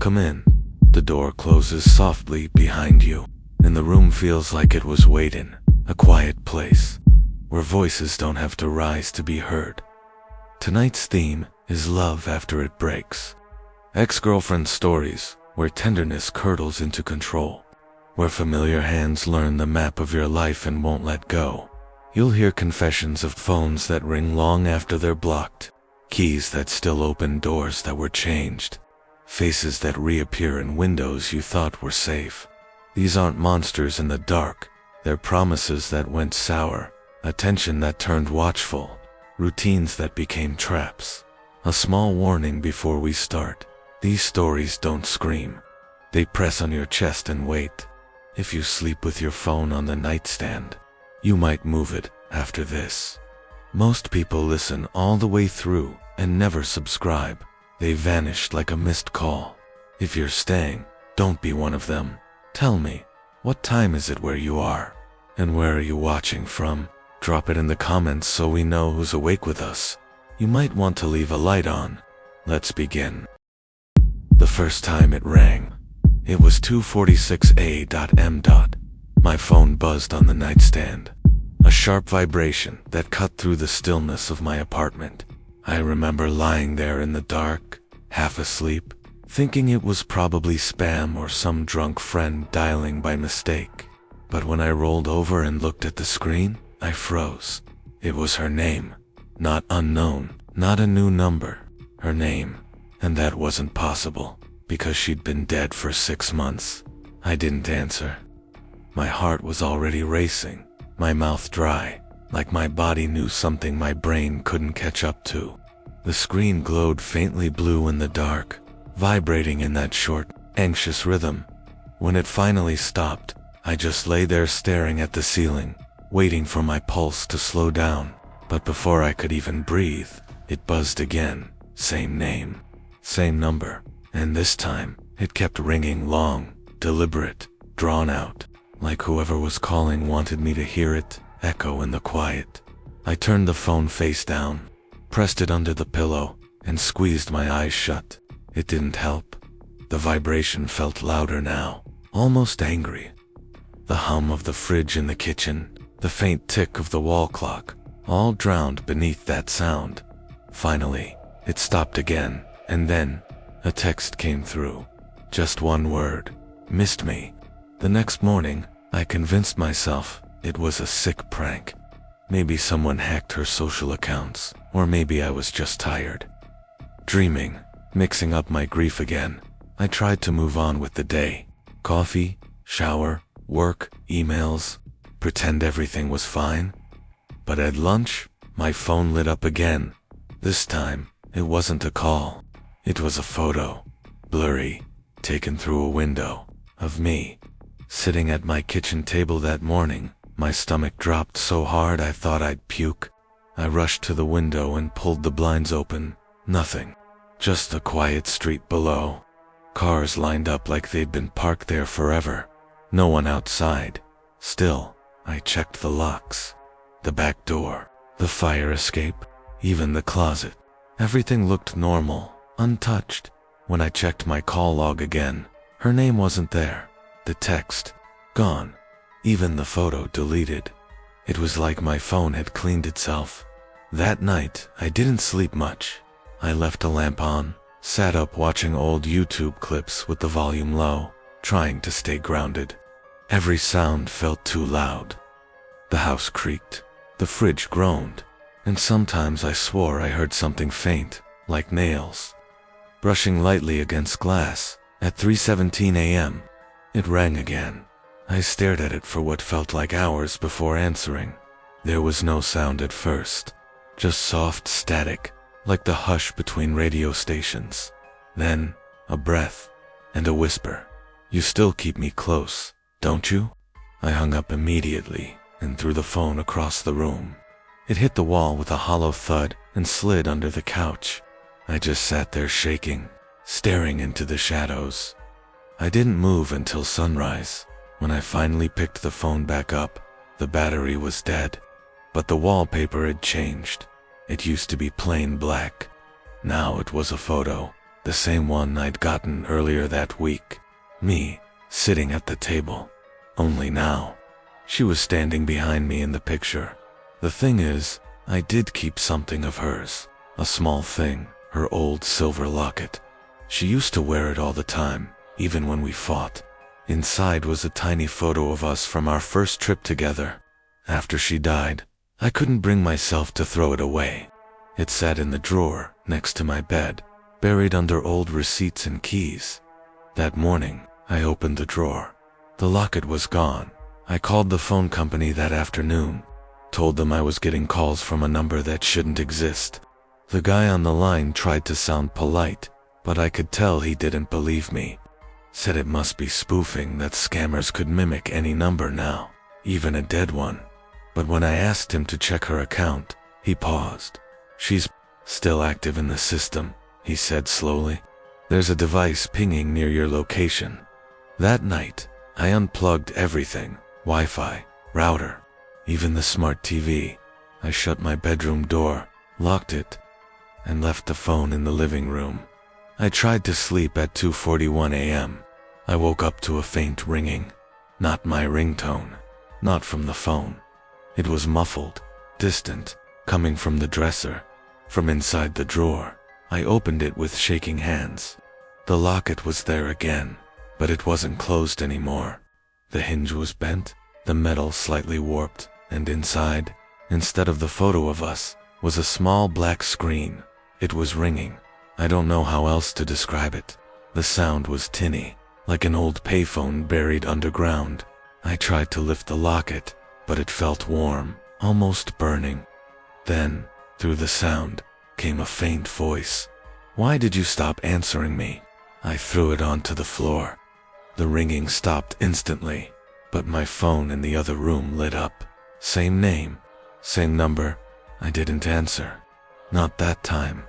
Come in. The door closes softly behind you, and the room feels like it was waiting, a quiet place, where voices don't have to rise to be heard. Tonight's theme is love after it breaks. Ex-girlfriend stories, where tenderness curdles into control, where familiar hands learn the map of your life and won't let go. You'll hear confessions of phones that ring long after they're blocked, keys that still open doors that were changed, faces that reappear in windows you thought were safe. These aren't monsters in the dark, they're promises that went sour, attention that turned watchful, routines that became traps. A small warning before we start: these stories don't scream. They press on your chest and wait. If you sleep with your phone on the nightstand, you might move it after this. Most people listen all the way through and never subscribe. They vanished like a missed call. If you're staying, don't be one of them. Tell me, what time is it where you are? And where are you watching from? Drop it in the comments so we know who's awake with us. You might want to leave a light on. Let's begin. The first time it rang, it was 2:46 a.m. My phone buzzed on the nightstand, a sharp vibration that cut through the stillness of my apartment. I remember lying there in the dark, half asleep, thinking it was probably spam or some drunk friend dialing by mistake. But when I rolled over and looked at the screen, I froze. It was her name. Not unknown, not a new number. Her name. And that wasn't possible, because she'd been dead for 6 months. I didn't answer. My heart was already racing, my mouth dry, like my body knew something my brain couldn't catch up to. The screen glowed faintly blue in the dark, vibrating in that short, anxious rhythm. When it finally stopped, I just lay there staring at the ceiling, waiting for my pulse to slow down. But before I could even breathe, it buzzed again. Same name, same number, and this time, it kept ringing long, deliberate, drawn out, like whoever was calling wanted me to hear it echo in the quiet. I turned the phone face down, pressed it under the pillow, and squeezed my eyes shut. It didn't help. The vibration felt louder now, almost angry. The hum of the fridge in the kitchen, the faint tick of the wall clock, all drowned beneath that sound. Finally, it stopped again, and then a text came through. Just one word: missed me. The next morning, I convinced myself it was a sick prank. Maybe someone hacked her social accounts, or maybe I was just tired. Dreaming, mixing up my grief again, I tried to move on with the day. Coffee, shower, work, emails, pretend everything was fine. But at lunch, my phone lit up again. This time, it wasn't a call. It was a photo, blurry, taken through a window, of me, sitting at my kitchen table that morning. My stomach dropped so hard I thought I'd puke. I rushed to the window and pulled the blinds open. Nothing. Just the quiet street below. Cars lined up like they'd been parked there forever. No one outside. Still, I checked the locks. The back door, the fire escape, even the closet. Everything looked normal, untouched. When I checked my call log again, her name wasn't there. The text, gone. Even the photo deleted. It was like my phone had cleaned itself. That night, I didn't sleep much. I left the lamp on, sat up watching old YouTube clips with the volume low, trying to stay grounded. Every sound felt too loud. The house creaked. The fridge groaned, and sometimes I swore I heard something faint, like nails, brushing lightly against glass. At 3:17 a.m., it rang again. I stared at it for what felt like hours before answering. There was no sound at first, just soft static, like the hush between radio stations. Then, a breath, and a whisper. "You still keep me close, don't you?" I hung up immediately and threw the phone across the room. It hit the wall with a hollow thud and slid under the couch. I just sat there shaking, staring into the shadows. I didn't move until sunrise. When I finally picked the phone back up, the battery was dead. But the wallpaper had changed. It used to be plain black. Now it was a photo, the same one I'd gotten earlier that week. Me, sitting at the table. Only now, she was standing behind me in the picture. The thing is, I did keep something of hers. A small thing, her old silver locket. She used to wear it all the time, even when we fought. Inside was a tiny photo of us from our first trip together. After she died, I couldn't bring myself to throw it away. It sat in the drawer next to my bed, buried under old receipts and keys. That morning, I opened the drawer. The locket was gone. I called the phone company that afternoon, told them I was getting calls from a number that shouldn't exist. The guy on the line tried to sound polite, but I could tell he didn't believe me. Said it must be spoofing, that scammers could mimic any number now, even a dead one. But when I asked him to check her account, he paused. She's still active in the system, he said slowly. There's a device pinging near your location. That night, I unplugged everything, Wi-Fi, router, even the smart TV. I shut my bedroom door, locked it, and left the phone in the living room. I tried to sleep at 2:41 a.m. I woke up to a faint ringing. Not my ringtone, not from the phone. It was muffled, distant, coming from the dresser, from inside the drawer. I opened it with shaking hands. The locket was there again, but it wasn't closed anymore. The hinge was bent, the metal slightly warped, and inside, instead of the photo of us, was a small black screen. It was ringing. I don't know how else to describe it. The sound was tinny, like an old payphone buried underground. I tried to lift the locket, but it felt warm, almost burning. Then, through the sound, came a faint voice. "Why did you stop answering me?" I threw it onto the floor. The ringing stopped instantly, but my phone in the other room lit up. Same name, same number. I didn't answer. Not that time.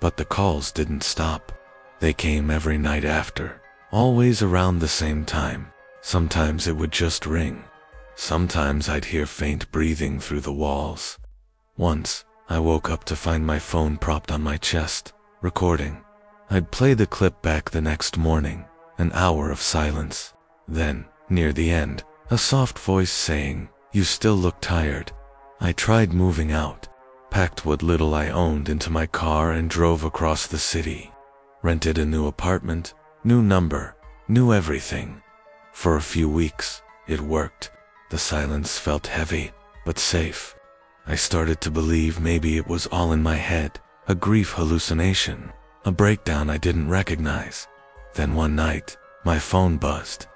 But the calls didn't stop. They came every night after, always around the same time. Sometimes it would just ring. Sometimes I'd hear faint breathing through the walls. Once, I woke up to find my phone propped on my chest, recording. I'd play the clip back the next morning, an hour of silence. Then, near the end, a soft voice saying, "You still look tired." I tried moving out, packed what little I owned into my car and drove across the city. Rented a new apartment, new number, new everything. For a few weeks, it worked. The silence felt heavy, but safe. I started to believe maybe it was all in my head, a grief hallucination, a breakdown I didn't recognize. Then one night, my phone buzzed.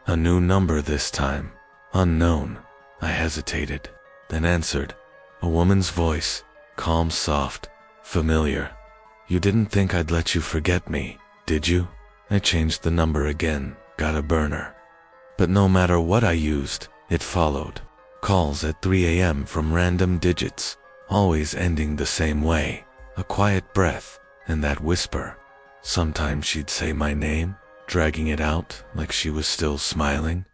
A new number this time, unknown. I hesitated, then answered. A woman's voice, calm, soft, familiar. "You didn't think I'd let you forget me, did you?" I changed the number again, got a burner. But no matter what I used, it followed. Calls at 3 a.m. from random digits, always ending the same way. A quiet breath, and that whisper. Sometimes she'd say my name, dragging it out like she was still smiling.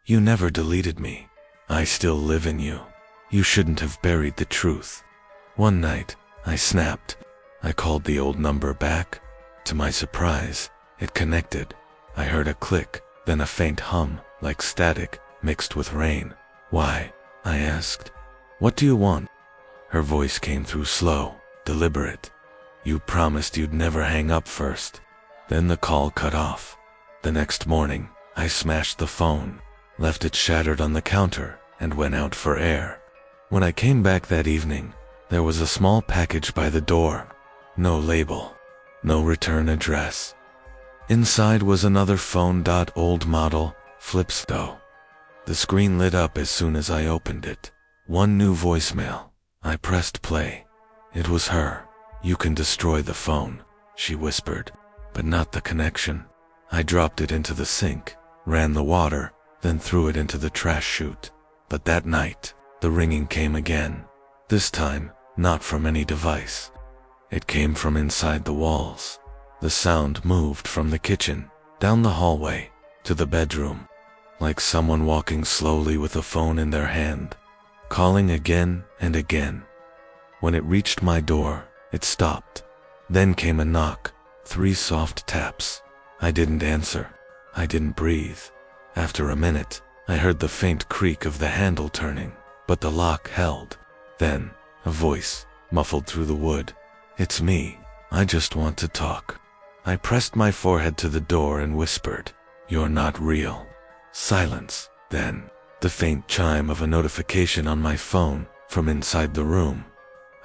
"You never deleted me. I still live in you. You shouldn't have buried the truth." One night, I snapped. I called the old number back. To my surprise, it connected. I heard a click, then a faint hum, like static, mixed with rain. "Why?" I asked. "What do you want?" Her voice came through slow, deliberate. "You promised you'd never hang up first." Then the call cut off. The next morning, I smashed the phone, left it shattered on the counter, and went out for air. When I came back that evening, there was a small package by the door. No label, no return address. Inside was another phone. Old model, flips though. The screen lit up as soon as I opened it. One new voicemail. I pressed play. It was her. "You can destroy the phone," she whispered, "but not the connection." I dropped it into the sink, ran the water, then threw it into the trash chute. But that night, the ringing came again. This time, not from any device. It came from inside the walls. The sound moved from the kitchen, down the hallway, to the bedroom, like someone walking slowly with a phone in their hand, calling again and again. When it reached my door, it stopped. Then came a knock, 3 soft taps. I didn't answer. I didn't breathe. After a minute, I heard the faint creak of the handle turning, but the lock held. Then, a voice, muffled through the wood. "It's me. I just want to talk." I pressed my forehead to the door and whispered, "You're not real." Silence. Then, the faint chime of a notification on my phone from inside the room.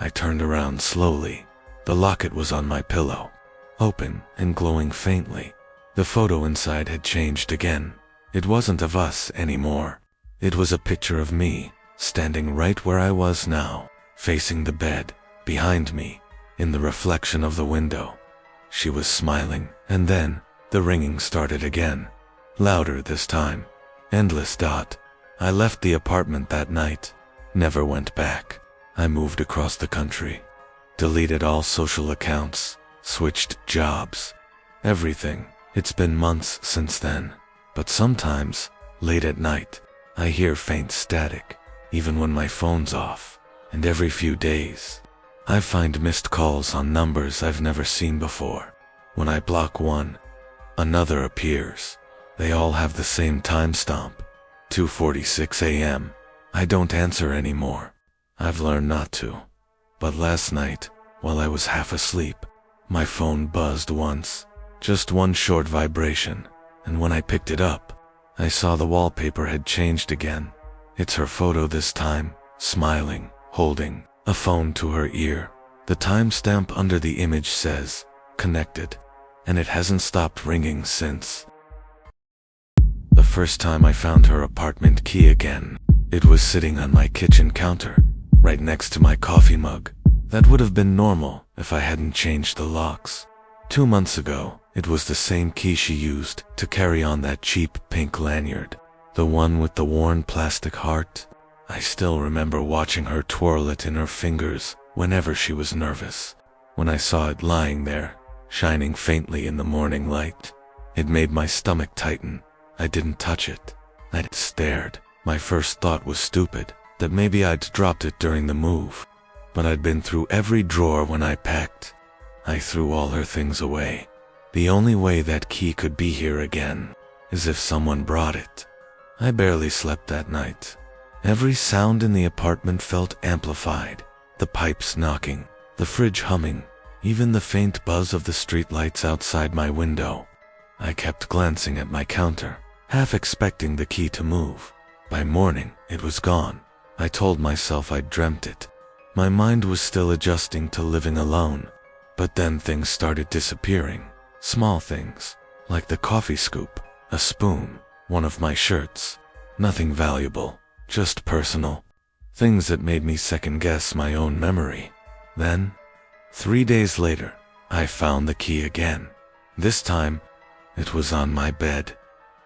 I turned around slowly. The locket was on my pillow, open and glowing faintly. The photo inside had changed again. It wasn't of us anymore. It was a picture of me, standing right where I was now, facing the bed, behind me, in the reflection of the window. She was smiling, and then, the ringing started again. Louder this time. Endless dot. I left the apartment that night. Never went back. I moved across the country. Deleted all social accounts. Switched jobs. Everything. It's been months since then. But sometimes, late at night, I hear faint static, even when my phone's off. And every few days, I find missed calls on numbers I've never seen before. When I block one, another appears. They all have the same timestamp, 2:46 a.m. I don't answer anymore. I've learned not to. But last night, while I was half asleep, my phone buzzed once. Just one short vibration, and when I picked it up, I saw the wallpaper had changed again. It's her photo this time, smiling, holding a phone to her ear. The timestamp under the image says, "Connected," and it hasn't stopped ringing since. The first time I found her apartment key again, it was sitting on my kitchen counter, right next to my coffee mug. That would have been normal if I hadn't changed the locks. 2 months ago, it was the same key she used to carry on that cheap pink lanyard, the one with the worn plastic heart. I still remember watching her twirl it in her fingers whenever she was nervous. When I saw it lying there, shining faintly in the morning light, it made my stomach tighten. I didn't touch it. I stared. My first thought was stupid, that maybe I'd dropped it during the move. But I'd been through every drawer when I packed. I threw all her things away. The only way that key could be here again is if someone brought it. I barely slept that night. Every sound in the apartment felt amplified. The pipes knocking, the fridge humming, even the faint buzz of the streetlights outside my window. I kept glancing at my counter, half expecting the key to move. By morning, it was gone. I told myself I'd dreamt it. My mind was still adjusting to living alone. But then things started disappearing. Small things, like the coffee scoop, a spoon, one of my shirts. Nothing valuable, just personal. Things that made me second-guess my own memory. Then, 3 days later, I found the key again. This time, it was on my bed.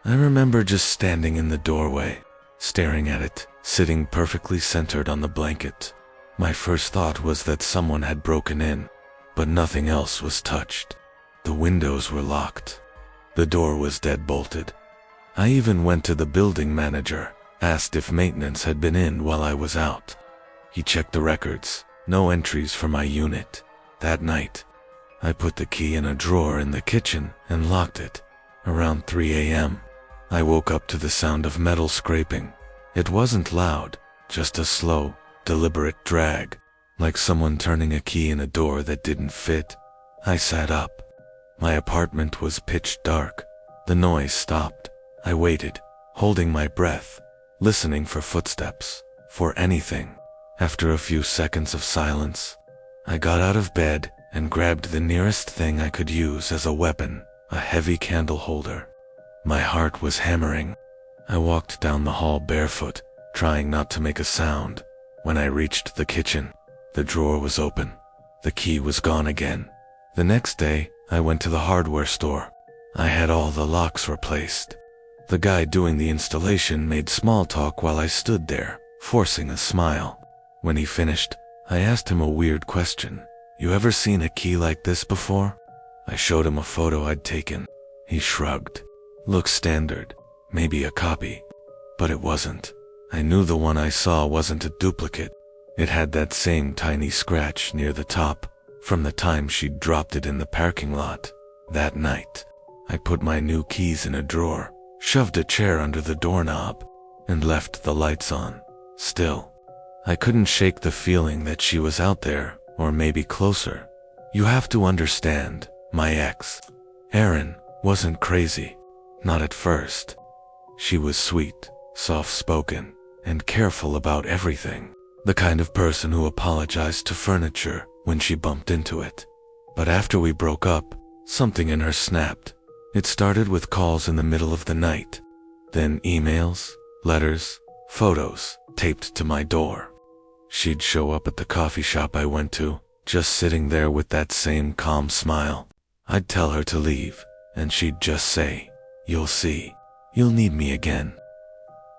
I remember just standing in the doorway, staring at it, sitting perfectly centered on the blanket. My first thought was that someone had broken in, but nothing else was touched. The windows were locked. The door was dead-bolted. I even went to the building manager, asked if maintenance had been in while I was out. He checked the records, no entries for my unit. That night, I put the key in a drawer in the kitchen and locked it. Around 3 a.m., I woke up to the sound of metal scraping. It wasn't loud, just a slow, deliberate drag, like someone turning a key in a door that didn't fit. I sat up. My apartment was pitch dark. The noise stopped. I waited, holding my breath, listening for footsteps, for anything. After a few seconds of silence, I got out of bed and grabbed the nearest thing I could use as a weapon, a heavy candle holder. My heart was hammering. I walked down the hall barefoot, trying not to make a sound. When I reached the kitchen, the drawer was open. The key was gone again. The next day, I went to the hardware store. I had all the locks replaced. The guy doing the installation made small talk while I stood there, forcing a smile. When he finished, I asked him a weird question. "You ever seen a key like this before?" I showed him a photo I'd taken. He shrugged. "Looks standard, maybe a copy." But it wasn't. I knew the one I saw wasn't a duplicate. It had that same tiny scratch near the top, from the time she'd dropped it in the parking lot. That night, I put my new keys in a drawer, shoved a chair under the doorknob, and left the lights on. Still, I couldn't shake the feeling that she was out there, or maybe closer. You have to understand, my ex, Erin, wasn't crazy. Not at first. She was sweet, soft-spoken, and careful about everything. The kind of person who apologized to furniture when she bumped into it. But after we broke up, something in her snapped. It started with calls in the middle of the night, then emails, letters, photos taped to my door. She'd show up at the coffee shop I went to, just sitting there with that same calm smile. I'd tell her to leave, and she'd just say, "You'll see. You'll need me again."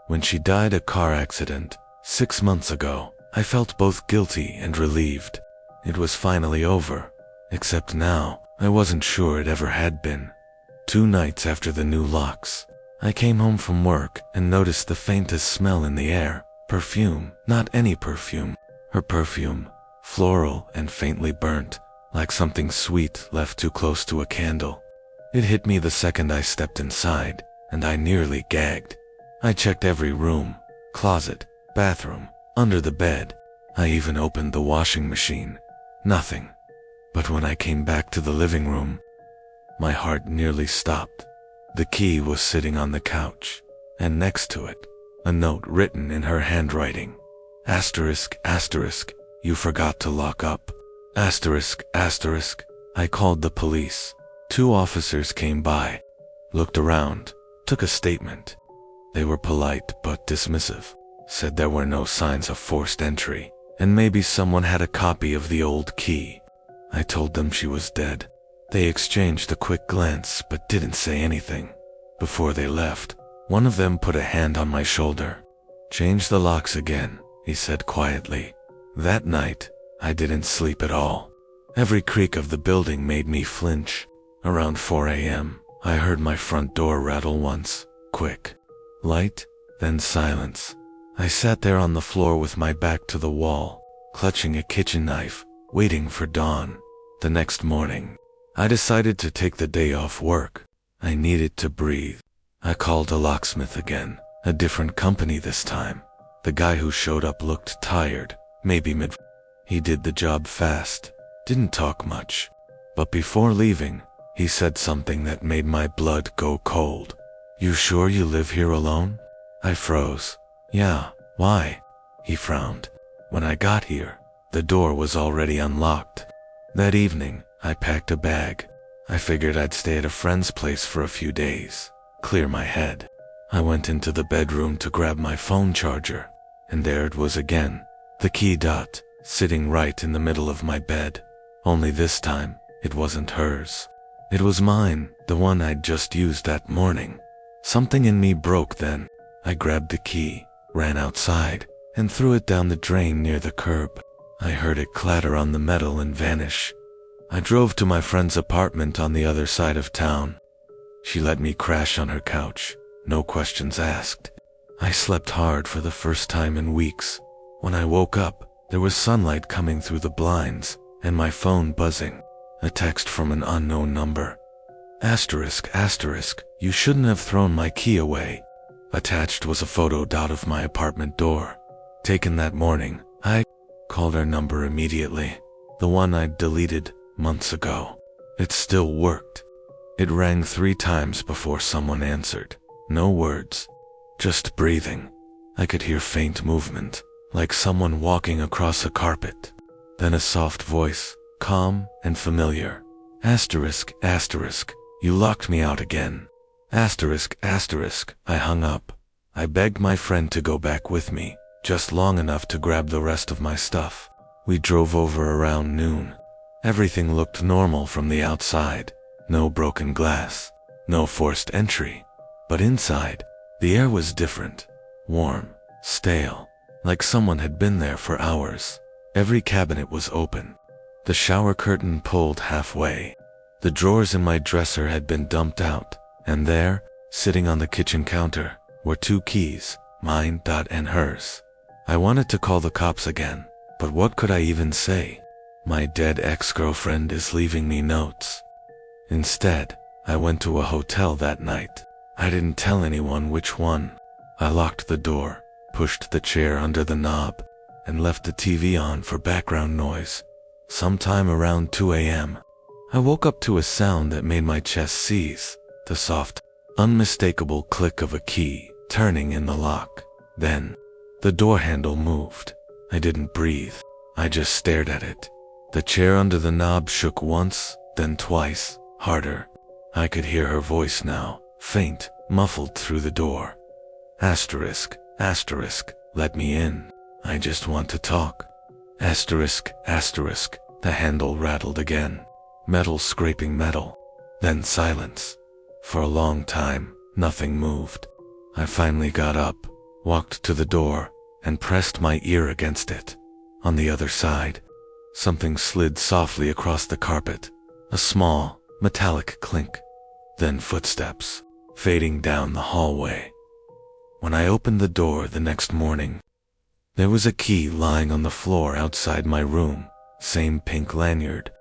When she died a car accident 6 months ago, I felt both guilty and relieved. It was finally over, except now, I wasn't sure it ever had been. 2 nights after the new locks, I came home from work and noticed the faintest smell in the air. Perfume, not any perfume. Her perfume, floral and faintly burnt, like something sweet left too close to a candle. It hit me the second I stepped inside, and I nearly gagged. I checked every room, closet, bathroom, under the bed. I even opened the washing machine. Nothing. But when I came back to the living room, my heart nearly stopped. The key was sitting on the couch, and next to it, a note written in her handwriting. Asterisk, asterisk, you forgot to lock up. Asterisk, asterisk, I called the police. 2 officers came by, looked around, took a statement. They were polite but dismissive, said there were no signs of forced entry, and maybe someone had a copy of the old key. I told them she was dead. They exchanged a quick glance but didn't say anything. Before they left, one of them put a hand on my shoulder. "Change the locks again," he said quietly. That night, I didn't sleep at all. Every creak of the building made me flinch. Around 4 a.m., I heard my front door rattle once. Quick. Light, then silence. I sat there on the floor with my back to the wall, clutching a kitchen knife, waiting for dawn. The next morning, I decided to take the day off work. I needed to breathe. I called a locksmith again, a different company this time. The guy who showed up looked tired, maybe mid. He did the job fast, didn't talk much. But before leaving, he said something that made my blood go cold. "You sure you live here alone?" I froze. "Yeah, why?" He frowned. "When I got here, the door was already unlocked." That evening, I packed a bag. I figured I'd stay at a friend's place for a few days, clear my head. I went into the bedroom to grab my phone charger, and there it was again, the key dot, sitting right in the middle of my bed. Only this time, it wasn't hers. It was mine, the one I'd just used that morning. Something in me broke then. I grabbed the key, ran outside, and threw it down the drain near the curb. I heard it clatter on the metal and vanish. I drove to my friend's apartment on the other side of town. She let me crash on her couch, no questions asked. I slept hard for the first time in weeks. When I woke up, there was sunlight coming through the blinds, and my phone buzzing. A text from an unknown number. Asterisk, asterisk, you shouldn't have thrown my key away. Attached was a photo dot of my apartment door. Taken that morning, I called her number immediately. The one I'd deleted months ago. It still worked. It rang 3 times before someone answered. No words, just breathing. I could hear faint movement, like someone walking across a carpet. Then a soft voice, calm and familiar. Asterisk, asterisk, you locked me out again. Asterisk, asterisk, I hung up. I begged my friend to go back with me, just long enough to grab the rest of my stuff. We drove over around noon. Everything looked normal from the outside. No broken glass, no forced entry. But inside, the air was different. Warm, stale, like someone had been there for hours. Every cabinet was open. The shower curtain pulled halfway. The drawers in my dresser had been dumped out, and there, sitting on the kitchen counter, were 2 keys, mine and hers. I wanted to call the cops again, but what could I even say? My dead ex-girlfriend is leaving me notes. Instead, I went to a hotel that night. I didn't tell anyone which one. I locked the door, pushed the chair under the knob, and left the TV on for background noise. Sometime around 2 a.m., I woke up to a sound that made my chest seize, the soft, unmistakable click of a key turning in the lock. Then, the door handle moved. I didn't breathe. I just stared at it. The chair under the knob shook once, then twice, harder. I could hear her voice now, faint, muffled through the door. Asterisk, asterisk, let me in. I just want to talk. Asterisk, asterisk, the handle rattled again. Metal scraping metal. Then silence. For a long time, nothing moved. I finally got up, walked to the door, and pressed my ear against it. On the other side, something slid softly across the carpet. A small, metallic clink. Then footsteps, fading down the hallway. When I opened the door the next morning, there was a key lying on the floor outside my room. Same pink lanyard.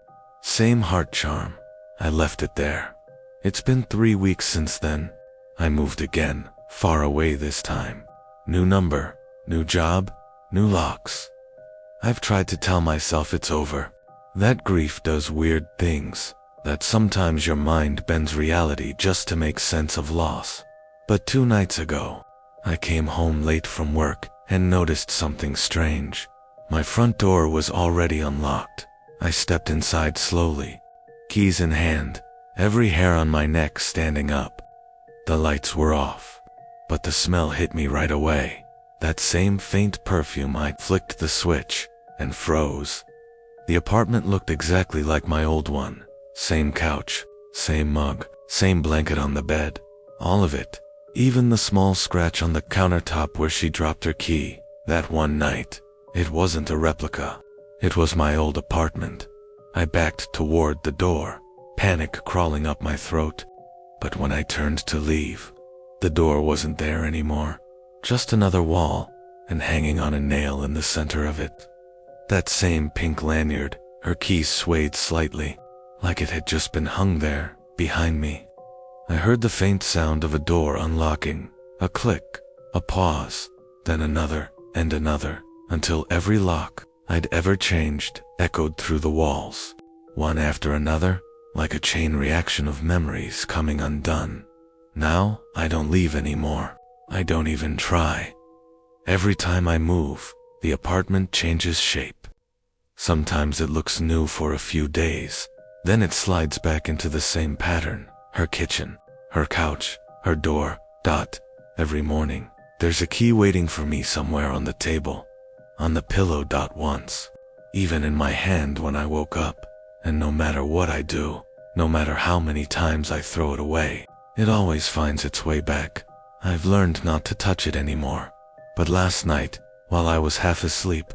Same heart charm. I left it there. It's been 3 weeks since then. I moved again, far away this time. New number, new job, new locks. I've tried to tell myself it's over. That grief does weird things, that sometimes your mind bends reality just to make sense of loss. But 2 nights ago, I came home late from work and noticed something strange. My front door was already unlocked. I stepped inside slowly, keys in hand, every hair on my neck standing up. The lights were off, but the smell hit me right away. That same faint perfume. I flicked the switch and froze. The apartment looked exactly like my old one. Same couch, same mug, same blanket on the bed. All of it. Even the small scratch on the countertop where she dropped her key that one night. It wasn't a replica. It was my old apartment. I backed toward the door, panic crawling up my throat. But when I turned to leave, the door wasn't there anymore. Just another wall, and hanging on a nail in the center of it, that same pink lanyard. Her keys swayed slightly, like it had just been hung there, behind me. I heard the faint sound of a door unlocking, a click, a pause, then another and another, until every lock I'd ever changed echoed through the walls, one after another, like a chain reaction of memories coming undone. Now, I don't leave anymore. I don't even try. Every time I move, the apartment changes shape. Sometimes it looks new for a few days, then it slides back into the same pattern. Her kitchen, her couch, her door, every morning, there's a key waiting for me somewhere on the table, on the pillow, once, even in my hand when I woke up. And no matter what I do, no matter how many times I throw it away, it always finds its way back. I've learned not to touch it anymore. But last night, while I was half asleep,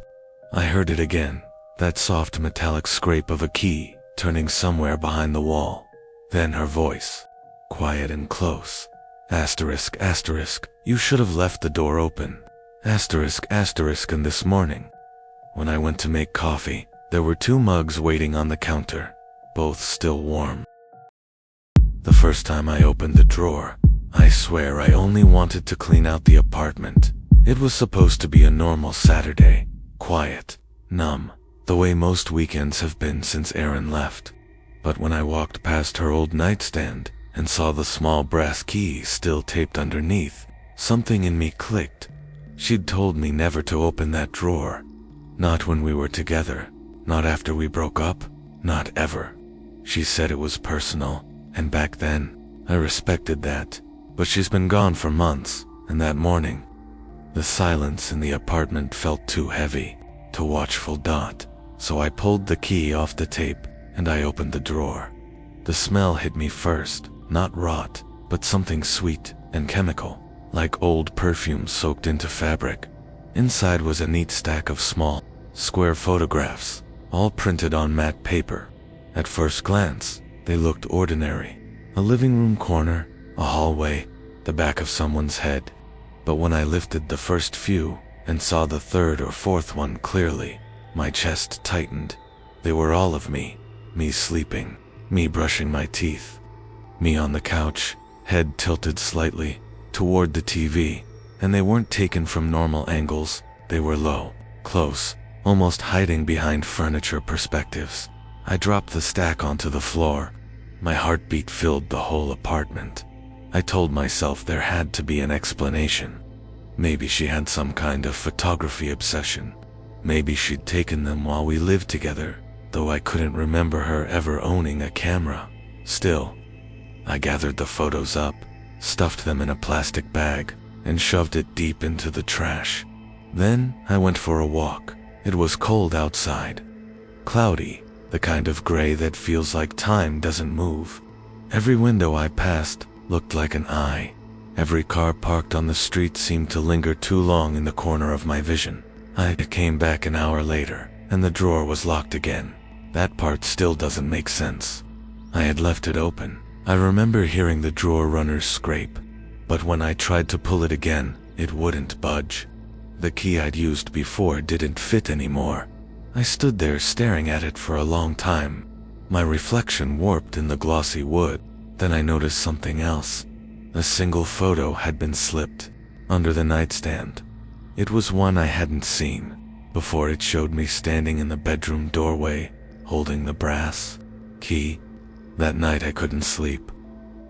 I heard it again, that soft metallic scrape of a key turning somewhere behind the wall. Then her voice, quiet and close. Asterisk, asterisk, you should have left the door open. Asterisk, asterisk, and this morning, when I went to make coffee, there were 2 mugs waiting on the counter, both still warm. The first time I opened the drawer, I swear I only wanted to clean out the apartment. It was supposed to be a normal Saturday, quiet, numb, the way most weekends have been since Erin left. But when I walked past her old nightstand and saw the small brass key still taped underneath, something in me clicked. She'd told me never to open that drawer. Not when we were together, not after we broke up, not ever. She said it was personal, and back then, I respected that. But she's been gone for months, and that morning, the silence in the apartment felt too heavy, too watchful. So I pulled the key off the tape, and I opened the drawer. The smell hit me first, not rot, but something sweet and chemical, like old perfume soaked into fabric. Inside was a neat stack of small, square photographs, all printed on matte paper. At first glance, they looked ordinary. A living room corner, a hallway, the back of someone's head. But when I lifted the first few and saw the 3rd or 4th one clearly, my chest tightened. They were all of me sleeping. Me brushing my teeth. Me on the couch, head tilted slightly toward the TV, and they weren't taken from normal angles, they were low, close, almost hiding behind furniture perspectives. I dropped the stack onto the floor. My heartbeat filled the whole apartment. I told myself there had to be an explanation. Maybe she had some kind of photography obsession. Maybe she'd taken them while we lived together, though I couldn't remember her ever owning a camera. Still, I gathered the photos up, stuffed them in a plastic bag, and shoved it deep into the trash. Then I went for a walk. It was cold outside. Cloudy, the kind of gray that feels like time doesn't move. Every window I passed looked like an eye. Every car parked on the street seemed to linger too long in the corner of my vision. I came back an hour later, and the drawer was locked again. That part still doesn't make sense. I had left it open. I remember hearing the drawer runners scrape, but when I tried to pull it again, it wouldn't budge. The key I'd used before didn't fit anymore. I stood there staring at it for a long time, my reflection warped in the glossy wood. Then I noticed something else. A single photo had been slipped under the nightstand. It was one I hadn't seen before. It showed me standing in the bedroom doorway, holding the brass key. That night I couldn't sleep.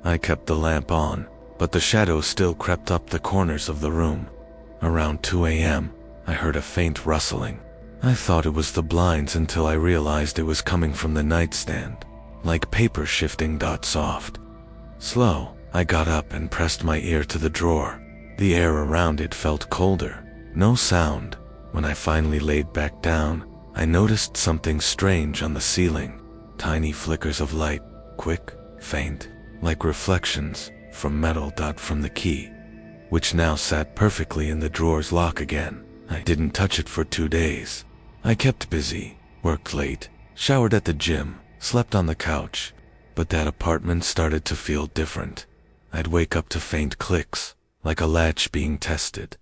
I kept the lamp on, but the shadow still crept up the corners of the room. Around 2 a.m., I heard a faint rustling. I thought it was the blinds until I realized it was coming from the nightstand, like paper shifting soft. Slow, I got up and pressed my ear to the drawer. The air around it felt colder. No sound. When I finally laid back down, I noticed something strange on the ceiling. Tiny flickers of light, quick, faint, like reflections from metal from the key, which now sat perfectly in the drawer's lock again. I didn't touch it for 2 days. I kept busy, worked late, showered at the gym, slept on the couch, but that apartment started to feel different. I'd wake up to faint clicks, like a latch being tested.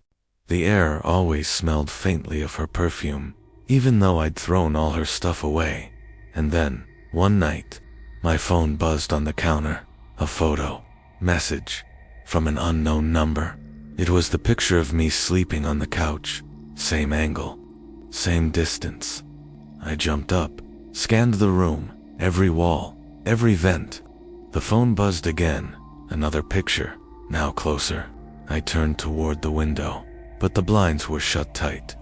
The air always smelled faintly of her perfume, even though I'd thrown all her stuff away. And then, one night, my phone buzzed on the counter. A photo, message, from an unknown number. It was the picture of me sleeping on the couch. Same angle, same distance. I jumped up, scanned the room, every wall, every vent. The phone buzzed again. Another picture, now closer. I turned toward the window, but the blinds were shut tight.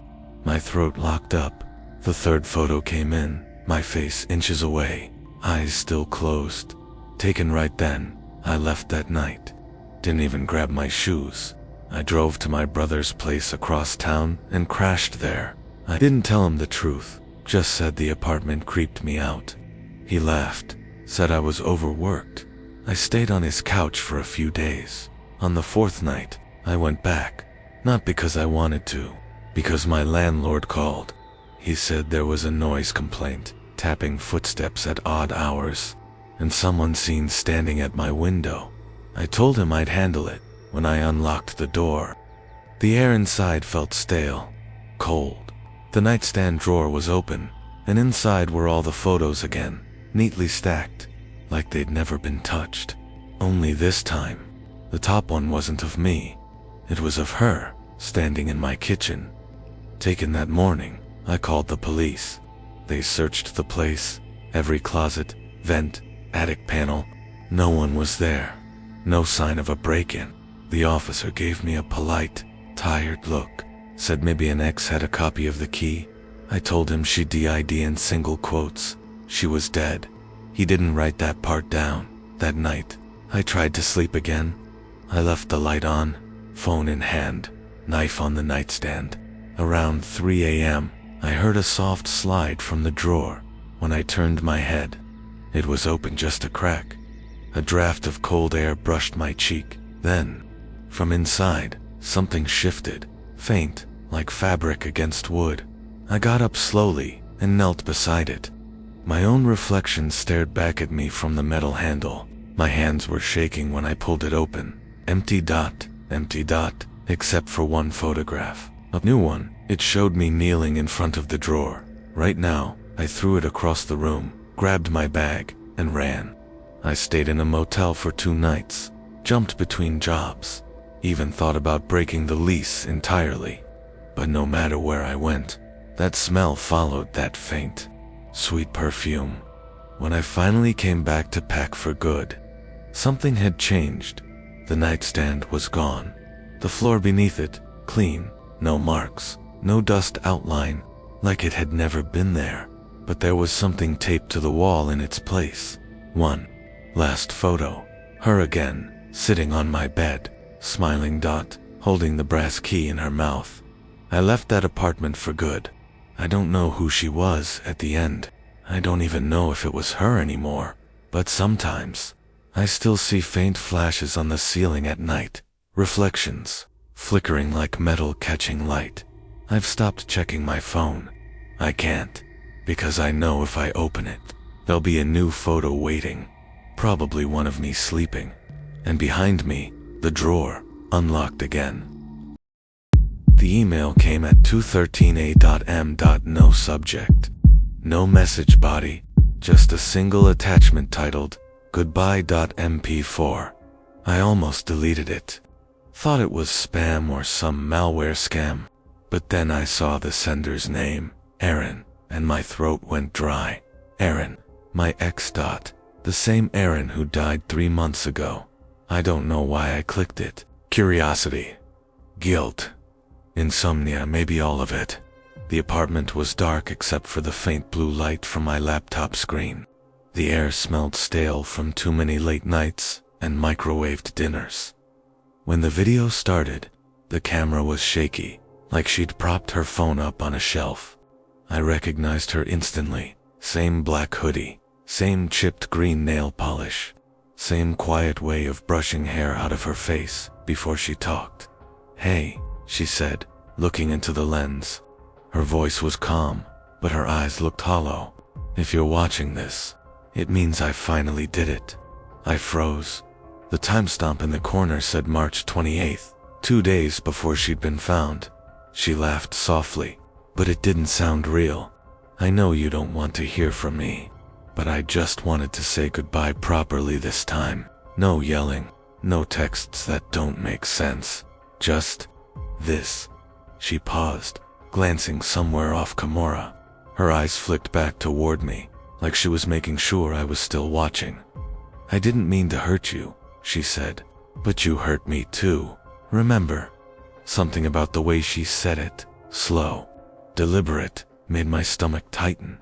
My throat locked up. The third photo came in, my face inches away, eyes still closed. Taken right then, I left that night. Didn't even grab my shoes. I drove to my brother's place across town and crashed there. I didn't tell him the truth, just said the apartment creeped me out. He laughed, said I was overworked. I stayed on his couch for a few days. On the 4th night, I went back. Not because I wanted to, because my landlord called. He said there was a noise complaint, tapping footsteps at odd hours, and someone seen standing at my window. I told him I'd handle it. When I unlocked the door, the air inside felt stale, cold. The nightstand drawer was open, and inside were all the photos again, neatly stacked, like they'd never been touched. Only this time, the top one wasn't of me. It was of her, standing in my kitchen. Taken that morning, I called the police. They searched the place, every closet, vent, attic panel. No one was there. No sign of a break-in. The officer gave me a polite, tired look, said maybe an ex had a copy of the key. I told him she died in single quotes. She was dead. He didn't write that part down. That night, I tried to sleep again. I left the light on, phone in hand, knife on the nightstand. Around 3 a.m., I heard a soft slide from the drawer. When I turned my head, it was open just a crack. A draft of cold air brushed my cheek. Then, from inside, something shifted, faint, like fabric against wood. I got up slowly and knelt beside it. My own reflection stared back at me from the metal handle. My hands were shaking when I pulled it open. Empty dot, except for one photograph. A new one. It showed me kneeling in front of the drawer. Right now, I threw it across the room, grabbed my bag, and ran. I stayed in a motel for 2 nights, jumped between jobs, even thought about breaking the lease entirely. But no matter where I went, that smell followed, that faint, sweet perfume. When I finally came back to pack for good, something had changed. The nightstand was gone. The floor beneath it, clean, no marks, no dust outline, like it had never been there. But there was something taped to the wall in its place. One last photo. Her again, sitting on my bed, smiling, holding the brass key in her mouth. I left that apartment for good. I don't know who she was at the end. I don't even know if it was her anymore. But sometimes, I still see faint flashes on the ceiling at night. Reflections, flickering like metal catching light. I've stopped checking my phone. I can't, because I know if I open it, there'll be a new photo waiting. Probably one of me sleeping. And behind me, the drawer, unlocked again. The email came at 2:13 a.m. No subject. No message body, just a single attachment titled, Goodbye.mp4. I almost deleted it. Thought it was spam or some malware scam. But then I saw the sender's name, Aaron, and my throat went dry. Aaron, my ex. The same Aaron who died 3 months ago. I don't know why I clicked it. Curiosity. Guilt. Insomnia, maybe all of it. The apartment was dark except for the faint blue light from my laptop screen. The air smelled stale from too many late nights and microwaved dinners. When the video started, the camera was shaky, like she'd propped her phone up on a shelf. I recognized her instantly. Same black hoodie, same chipped green nail polish, same quiet way of brushing hair out of her face before she talked. "Hey," she said, looking into the lens. Her voice was calm, but her eyes looked hollow. "If you're watching this, it means I finally did it." I froze. The timestamp in the corner said March 28th, 2 days before she'd been found. She laughed softly, but it didn't sound real. "I know you don't want to hear from me, but I just wanted to say goodbye properly this time. No yelling, no texts that don't make sense. Just this." She paused, glancing somewhere off camera. Her eyes flicked back toward me, like she was making sure I was still watching. "I didn't mean to hurt you," she said, "but you hurt me too, remember?" Something about the way she said it, slow, deliberate, made my stomach tighten.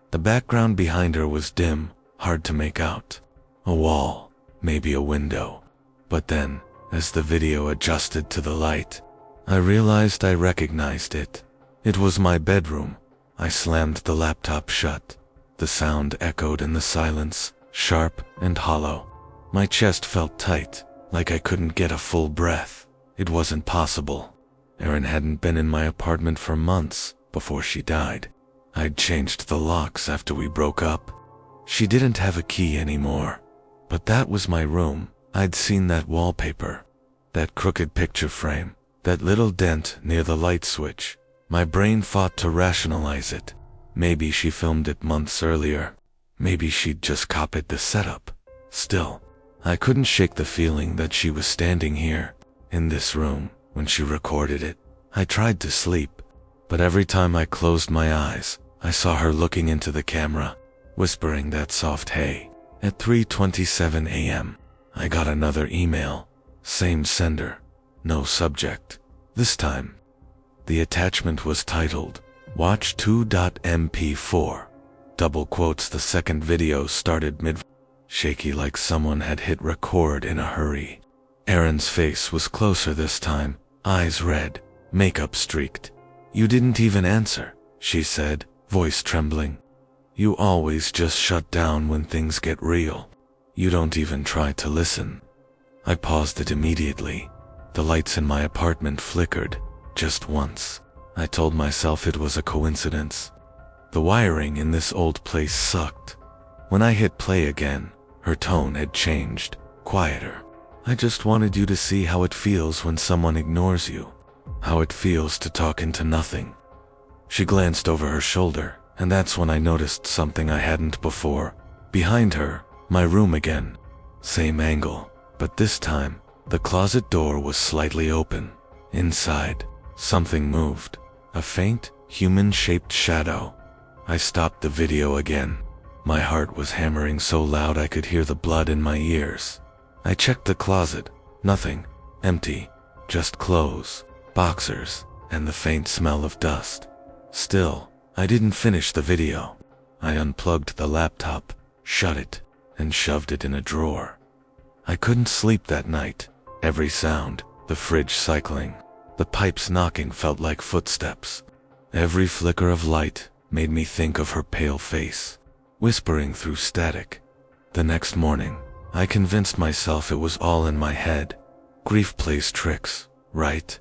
The background behind her was dim, hard to make out. A wall, maybe a window. But then, as the video adjusted to the light, I realized I recognized it. It was my bedroom. I slammed the laptop shut. The sound echoed in the silence, sharp and hollow. My chest felt tight, like I couldn't get a full breath. It wasn't possible. Erin hadn't been in my apartment for months before she died. I'd changed the locks after we broke up. She didn't have a key anymore. But that was my room. I'd seen that wallpaper, that crooked picture frame, that little dent near the light switch. My brain fought to rationalize it. Maybe she filmed it months earlier. Maybe she'd just copied the setup. Still, I couldn't shake the feeling that she was standing here, in this room, when she recorded it. I tried to sleep, but every time I closed my eyes, I saw her looking into the camera, whispering that soft hey. At 3:27 a.m., I got another email. Same sender, no subject. This time, the attachment was titled, Watch 2.mp4. Double quotes. The second video started mid, shaky like someone had hit record in a hurry. Erin's face was closer this time, eyes red, makeup streaked. "You didn't even answer," she said, voice trembling. "You always just shut down when things get real. You don't even try to listen." I paused it immediately. The lights in my apartment flickered, just once. I told myself it was a coincidence. The wiring in this old place sucked. When I hit play again, her tone had changed, quieter. "I just wanted you to see how it feels when someone ignores you. How it feels to talk into nothing." She glanced over her shoulder, and that's when I noticed something I hadn't before. Behind her, my room again. Same angle, but this time, the closet door was slightly open. Inside, something moved. A faint, human-shaped shadow. I stopped the video again. My heart was hammering so loud I could hear the blood in my ears. I checked the closet. Nothing. Empty. Just clothes, boxers, and the faint smell of dust. Still, I didn't finish the video. I unplugged the laptop, shut it, and shoved it in a drawer. I couldn't sleep that night. Every sound, the fridge cycling, the pipes knocking felt like footsteps. Every flicker of light made me think of her pale face, whispering through static. The next morning, I convinced myself it was all in my head. Grief plays tricks, right?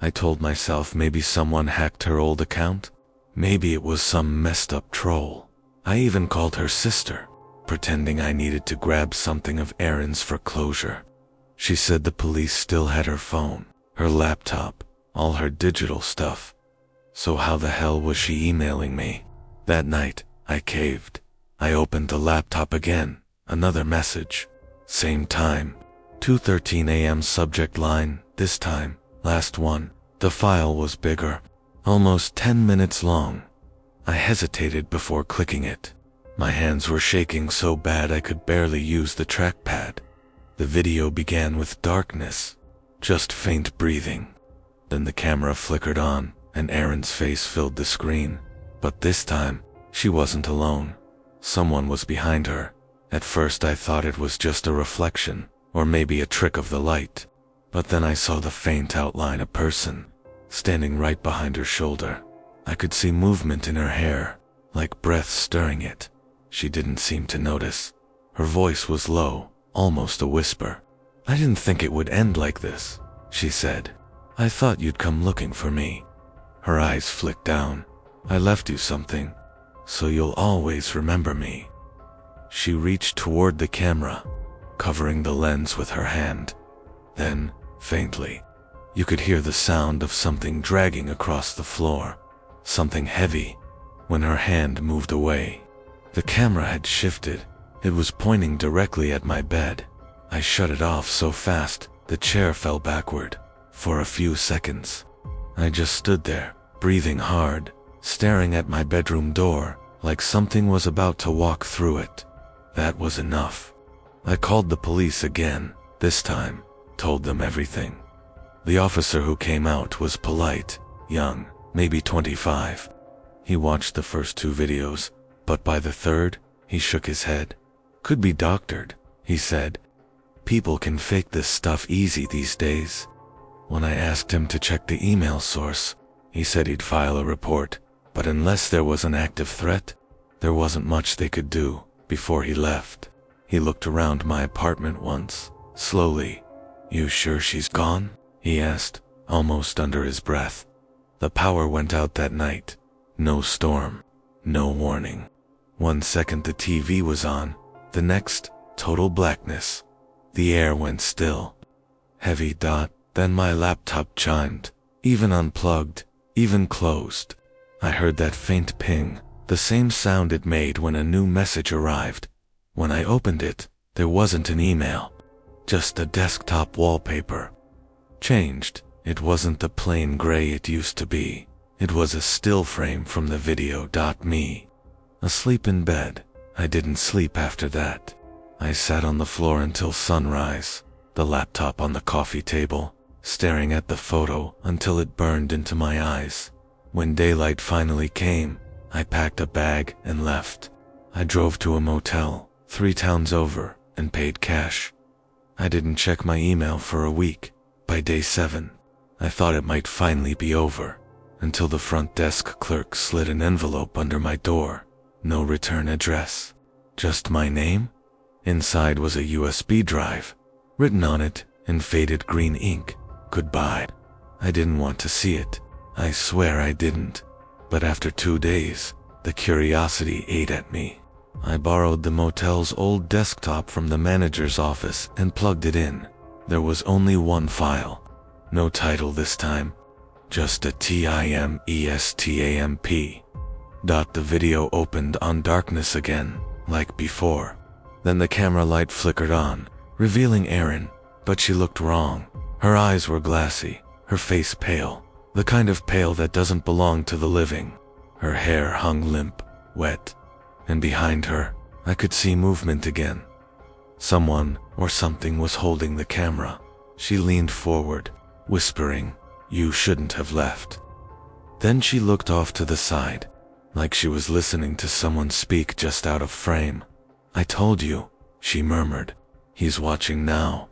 I told myself maybe someone hacked her old account. Maybe it was some messed up troll. I even called her sister, pretending I needed to grab something of Erin's for closure. She said the police still had her phone, her laptop, all her digital stuff. So how the hell was she emailing me? That night, I caved. I opened the laptop again. Another message. Same time. 2:13 a.m. subject line. This time, last one. The file was bigger. Almost 10 minutes long. I hesitated before clicking it. My hands were shaking so bad I could barely use the trackpad. The video began with darkness. Just faint breathing. Then the camera flickered on, and Erin's face filled the screen. But this time, she wasn't alone. Someone was behind her. At first I thought it was just a reflection, or maybe a trick of the light. But then I saw the faint outline of a person, standing right behind her shoulder. I could see movement in her hair, like breath stirring it. She didn't seem to notice. Her voice was low, almost a whisper. "I didn't think it would end like this," she said. "I thought you'd come looking for me." Her eyes flicked down. "I left you something, so you'll always remember me." She reached toward the camera, covering the lens with her hand. Then, faintly, you could hear the sound of something dragging across the floor. Something heavy. When her hand moved away, the camera had shifted. It was pointing directly at my bed. I shut it off so fast, the chair fell backward. For a few seconds, I just stood there, breathing hard, staring at my bedroom door, like something was about to walk through it. That was enough. I called the police again, this time, told them everything. The officer who came out was polite, young, maybe 25. He watched the first 2 videos, but by the third, he shook his head. "Could be doctored," he said. "People can fake this stuff easy these days." When I asked him to check the email source, he said he'd file a report, but unless there was an active threat, there wasn't much they could do. Before he left, he looked around my apartment once, slowly. "You sure she's gone?" he asked, almost under his breath. The power went out that night. No storm, no warning. 1 second the TV was on, the next, total blackness. The air went still. Heavy dot, then my laptop chimed, even unplugged, even closed. I heard that faint ping, the same sound it made when a new message arrived. When I opened it, there wasn't an email, just a desktop wallpaper. Changed. It wasn't the plain gray it used to be. It was a still frame from the video.me. Asleep in bed. I didn't sleep after that. I sat on the floor until sunrise, the laptop on the coffee table, staring at the photo until it burned into my eyes. When daylight finally came, I packed a bag and left. I drove to a motel, 3 towns over, and paid cash. I didn't check my email for a week. By day 7, I thought it might finally be over, until the front desk clerk slid an envelope under my door. No return address. Just my name? Inside was a USB drive. Written on it, in faded green ink, "Goodbye." I didn't want to see it. I swear I didn't. But after 2 days, the curiosity ate at me. I borrowed the motel's old desktop from the manager's office and plugged it in. There was only one file. No title this time. Just a timestamp. The video opened on darkness again. like before. Then the camera light flickered on, revealing Erin, but she looked wrong. Her eyes were glassy, her face pale, the kind of pale that doesn't belong to the living. Her hair hung limp, wet, and behind her, I could see movement again. Someone or something was holding the camera. She leaned forward, whispering, "You shouldn't have left." Then she looked off to the side, like she was listening to someone speak just out of frame. "I told you," she murmured. "He's watching now."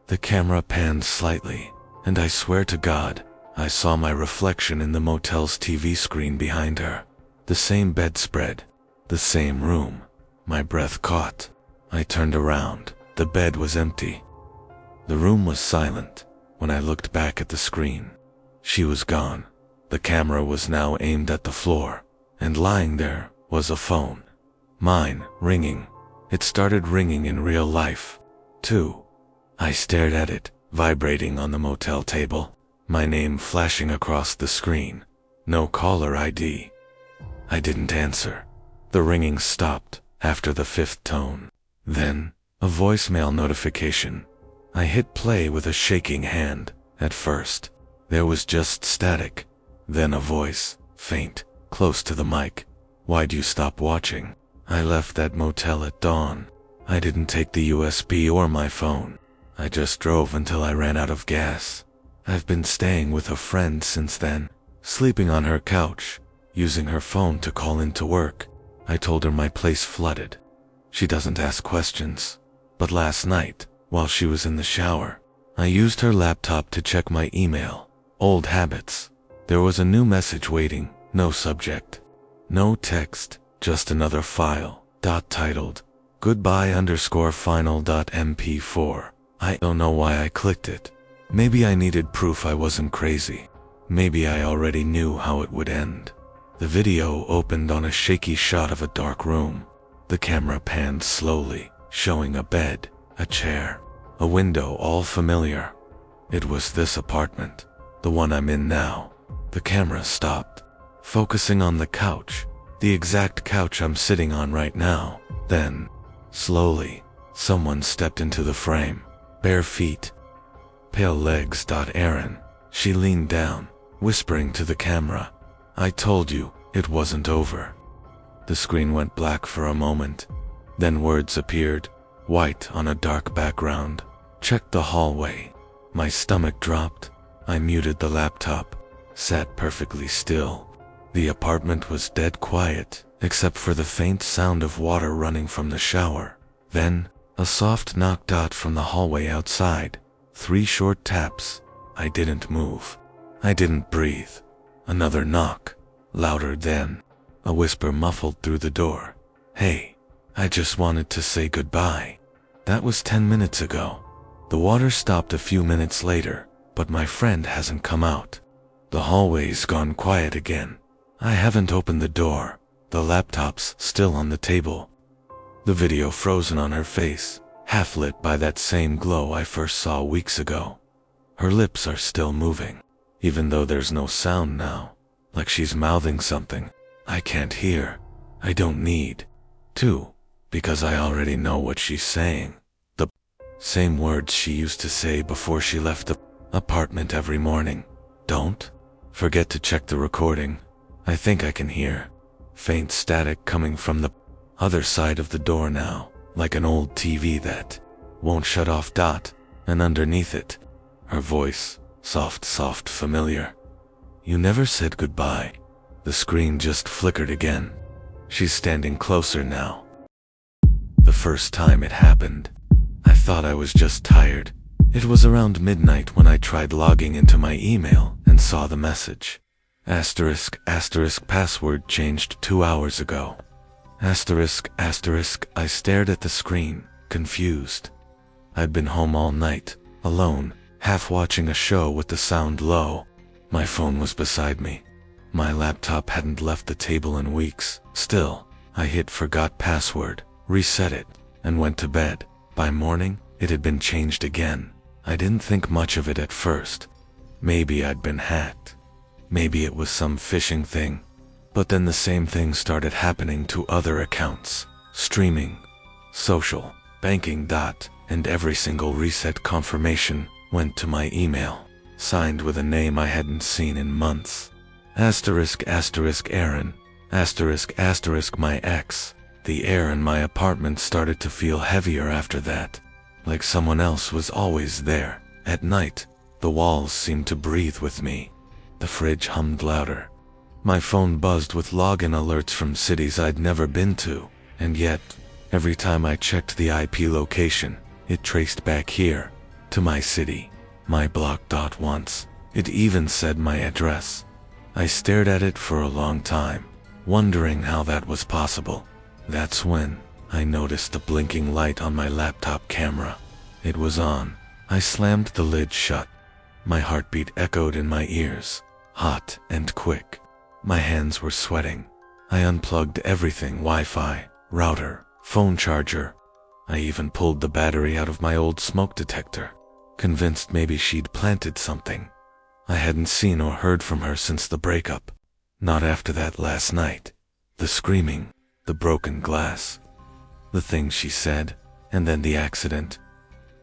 The camera panned slightly, and I swear to God, I saw my reflection in the motel's TV screen behind her. The same bedspread, the same room. My breath caught. I turned around. The bed was empty. The room was silent. When I looked back at the screen, she was gone. The camera was now aimed at the floor, and lying there was a phone. Mine, ringing. It started ringing in real life, too. I stared at it, vibrating on the motel table, my name flashing across the screen. No caller ID. I didn't answer. The ringing stopped after the fifth tone. Then, a voicemail notification. I hit play with a shaking hand. At first, there was just static. Then a voice, faint, close to the mic. "Why'd you stop watching?" "I left that motel at dawn. I didn't take the USB or my phone. I just drove until I ran out of gas. I've been staying with a friend since then, sleeping on her couch, using her phone to call into work. I told her my place flooded. She doesn't ask questions. But last night, while she was in the shower, I used her laptop to check my email. Old habits. There was a new message waiting, no subject, no text, just another file, titled, goodbye_final.mp4. I don't know why I clicked it. Maybe I needed proof I wasn't crazy. Maybe I already knew how it would end. The video opened on a shaky shot of a dark room. The camera panned slowly, showing a bed, a chair, a window, all familiar. It was this apartment, the one I'm in now. The camera stopped, focusing on the couch, the exact couch I'm sitting on right now. Then, slowly, someone stepped into the frame. Bare feet, pale legs. Erin. She leaned down, whispering to the camera, "I told you, it wasn't over." The screen went black for a moment. Then words appeared, white on a dark background. "Check the hallway." My stomach dropped. I muted the laptop, sat perfectly still. The apartment was dead quiet, except for the faint sound of water running from the shower. Then, a soft knock. From the hallway outside. 3 short taps. I didn't move. I didn't breathe. Another knock. Louder then. A whisper muffled through the door. "Hey, I just wanted to say goodbye." That was 10 minutes ago. The water stopped a few minutes later, but my friend hasn't come out. The hallway's gone quiet again. I haven't opened the door. The laptop's still on the table. The video frozen on her face, half lit by that same glow I first saw weeks ago. Her lips are still moving, even though there's no sound now, like she's mouthing something I can't hear. I don't need to, because I already know what she's saying. The same words she used to say before she left the apartment every morning. "Don't forget to check the recording." I think I can hear faint static coming from the other side of the door now, like an old TV that won't shut off. And underneath it, her voice, soft, familiar. "You never said goodbye." The screen just flickered again. She's standing closer now. The first time it happened, I thought I was just tired. It was around midnight when I tried logging into my email and saw the message. **** password changed 2 hours ago. ****. I stared at the screen, confused. I'd been home all night, alone, half watching a show with the sound low. My phone was beside me. My laptop hadn't left the table in weeks. Still, I hit forgot password, reset it, and went to bed. By morning, it had been changed again. I didn't think much of it at first. Maybe I'd been hacked. Maybe it was some phishing thing. But then the same thing started happening to other accounts. streaming, social, banking. And every single reset confirmation went to my email, signed with a name I hadn't seen in months. Aaron, my ex. The air in my apartment started to feel heavier after that, like someone else was always there. At night, the walls seemed to breathe with me. The fridge hummed louder. My phone buzzed with login alerts from cities I'd never been to, and yet, every time I checked the IP location, it traced back here, to my city, my block. Once, it even said my address. I stared at it for a long time, wondering how that was possible. That's when I noticed the blinking light on my laptop camera. It was on. I slammed the lid shut. My heartbeat echoed in my ears, hot and quick. My hands were sweating. I unplugged everything: Wi-Fi, router, phone charger. I even pulled the battery out of my old smoke detector, convinced maybe she'd planted something. I hadn't seen or heard from her since the breakup. Not after that last night. The screaming, the broken glass, the things she said, and then the accident.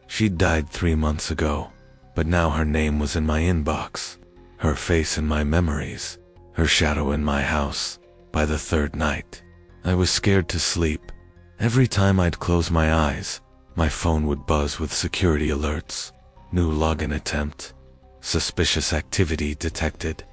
She'd died 3 months ago, but now her name was in my inbox, her face in my memories, her shadow in my house. By the third night, I was scared to sleep. Every time I'd close my eyes, my phone would buzz with security alerts. New login attempt. Suspicious activity detected.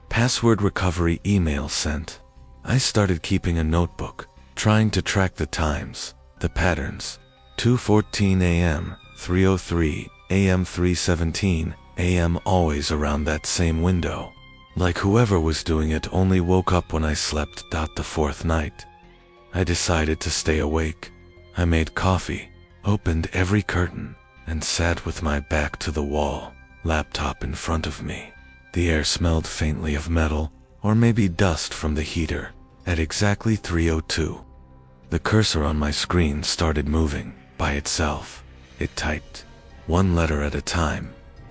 Password recovery email sent. I started keeping a notebook, trying to track the times, the patterns. 2:14 a.m., 3:03 a.m., 3:17 a.m., always around that same window. Like whoever was doing it only woke up when I slept. The fourth night, I decided to stay awake. I made coffee, opened every curtain, and sat with my back to the wall, laptop in front of me. The air smelled faintly of metal, or maybe dust from the heater. At exactly 3:02, the cursor on my screen started moving by itself. It typed, one letter at a time. ***,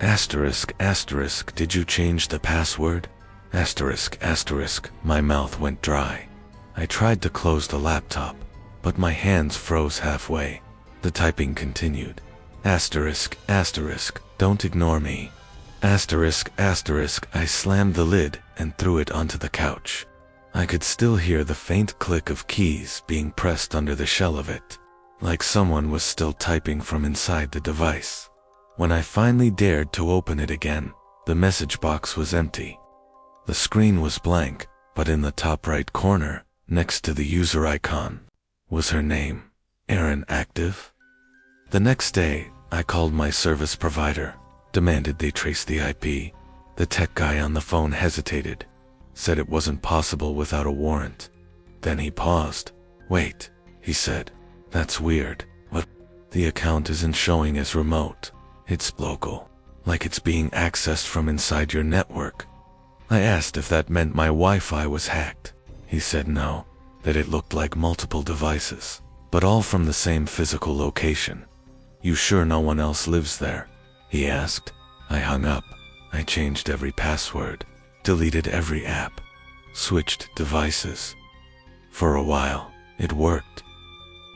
did you change the password? ***, my mouth went dry. I tried to close the laptop, but my hands froze halfway. The typing continued. ***, don't ignore me. ***, I slammed the lid and threw it onto the couch. I could still hear the faint click of keys being pressed under the shell of it, like someone was still typing from inside the device. When I finally dared to open it again, the message box was empty. The screen was blank, but in the top right corner, next to the user icon, was her name, Aaron Active. The next day, I called my service provider, demanded they trace the IP. The tech guy on the phone hesitated, said it wasn't possible without a warrant. Then he paused. "Wait," he said. "That's weird. What? The account isn't showing as remote. It's local, like it's being accessed from inside your network." I asked if that meant my Wi-Fi was hacked. He said no, that it looked like multiple devices, but all from the same physical location. "You sure no one else lives there?" he asked. I hung up. I changed every password, deleted every app, switched devices. For a while, it worked.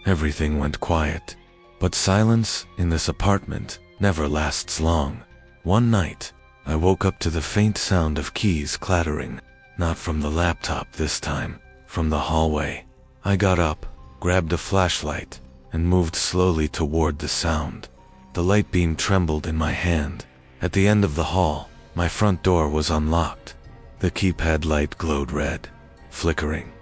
Everything went quiet, but silence in this apartment never lasts long. One night, I woke up to the faint sound of keys clattering, not from the laptop this time, from the hallway. I got up, grabbed a flashlight, and moved slowly toward the sound. The light beam trembled in my hand. At the end of the hall, my front door was unlocked. The keypad light glowed red, flickering.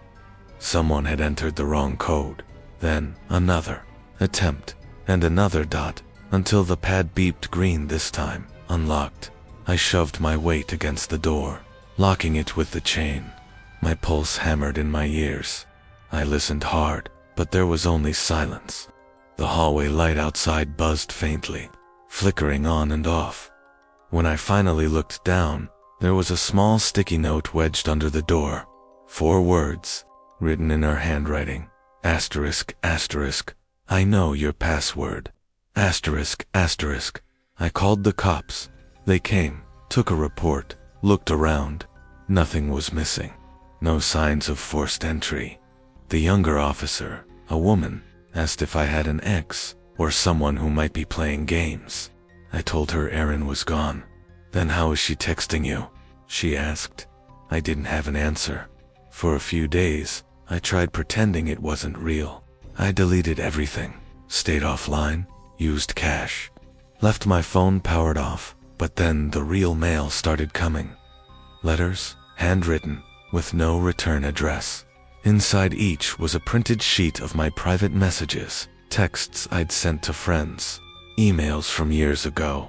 Someone had entered the wrong code. Then another attempt, and another dot, until the pad beeped green this time, unlocked. I shoved my weight against the door, locking it with the chain. My pulse hammered in my ears. I listened hard, but there was only silence. The hallway light outside buzzed faintly, flickering on and off. When I finally looked down, there was a small sticky note wedged under the door. 4 words, written in her handwriting. ***, I know your password. ***. I called the cops. They came, took a report, looked around. Nothing was missing. No signs of forced entry. The younger officer, A woman asked if I had an ex or someone who might be playing games. I told her Erin was gone. Then how is she texting you? She asked. I didn't have an answer. For a few days, I tried pretending it wasn't real. I deleted everything, stayed offline, used cash, left my phone powered off, but then the real mail started coming. Letters, handwritten, with no return address. Inside each was a printed sheet of my private messages, texts I'd sent to friends, emails from years ago.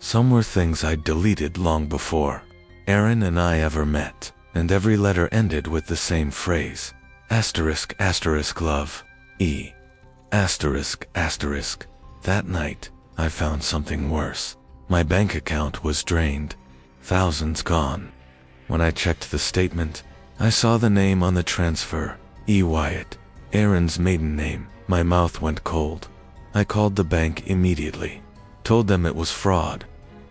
Some were things I'd deleted long before Erin and I ever met, and every letter ended with the same phrase, **** love, E. ****. That night, I found something worse. My bank account was drained, thousands gone. When I checked the statement, I saw the name on the transfer, E. Wyatt, Erin's maiden name. My mouth went cold. I called the bank immediately, told them it was fraud.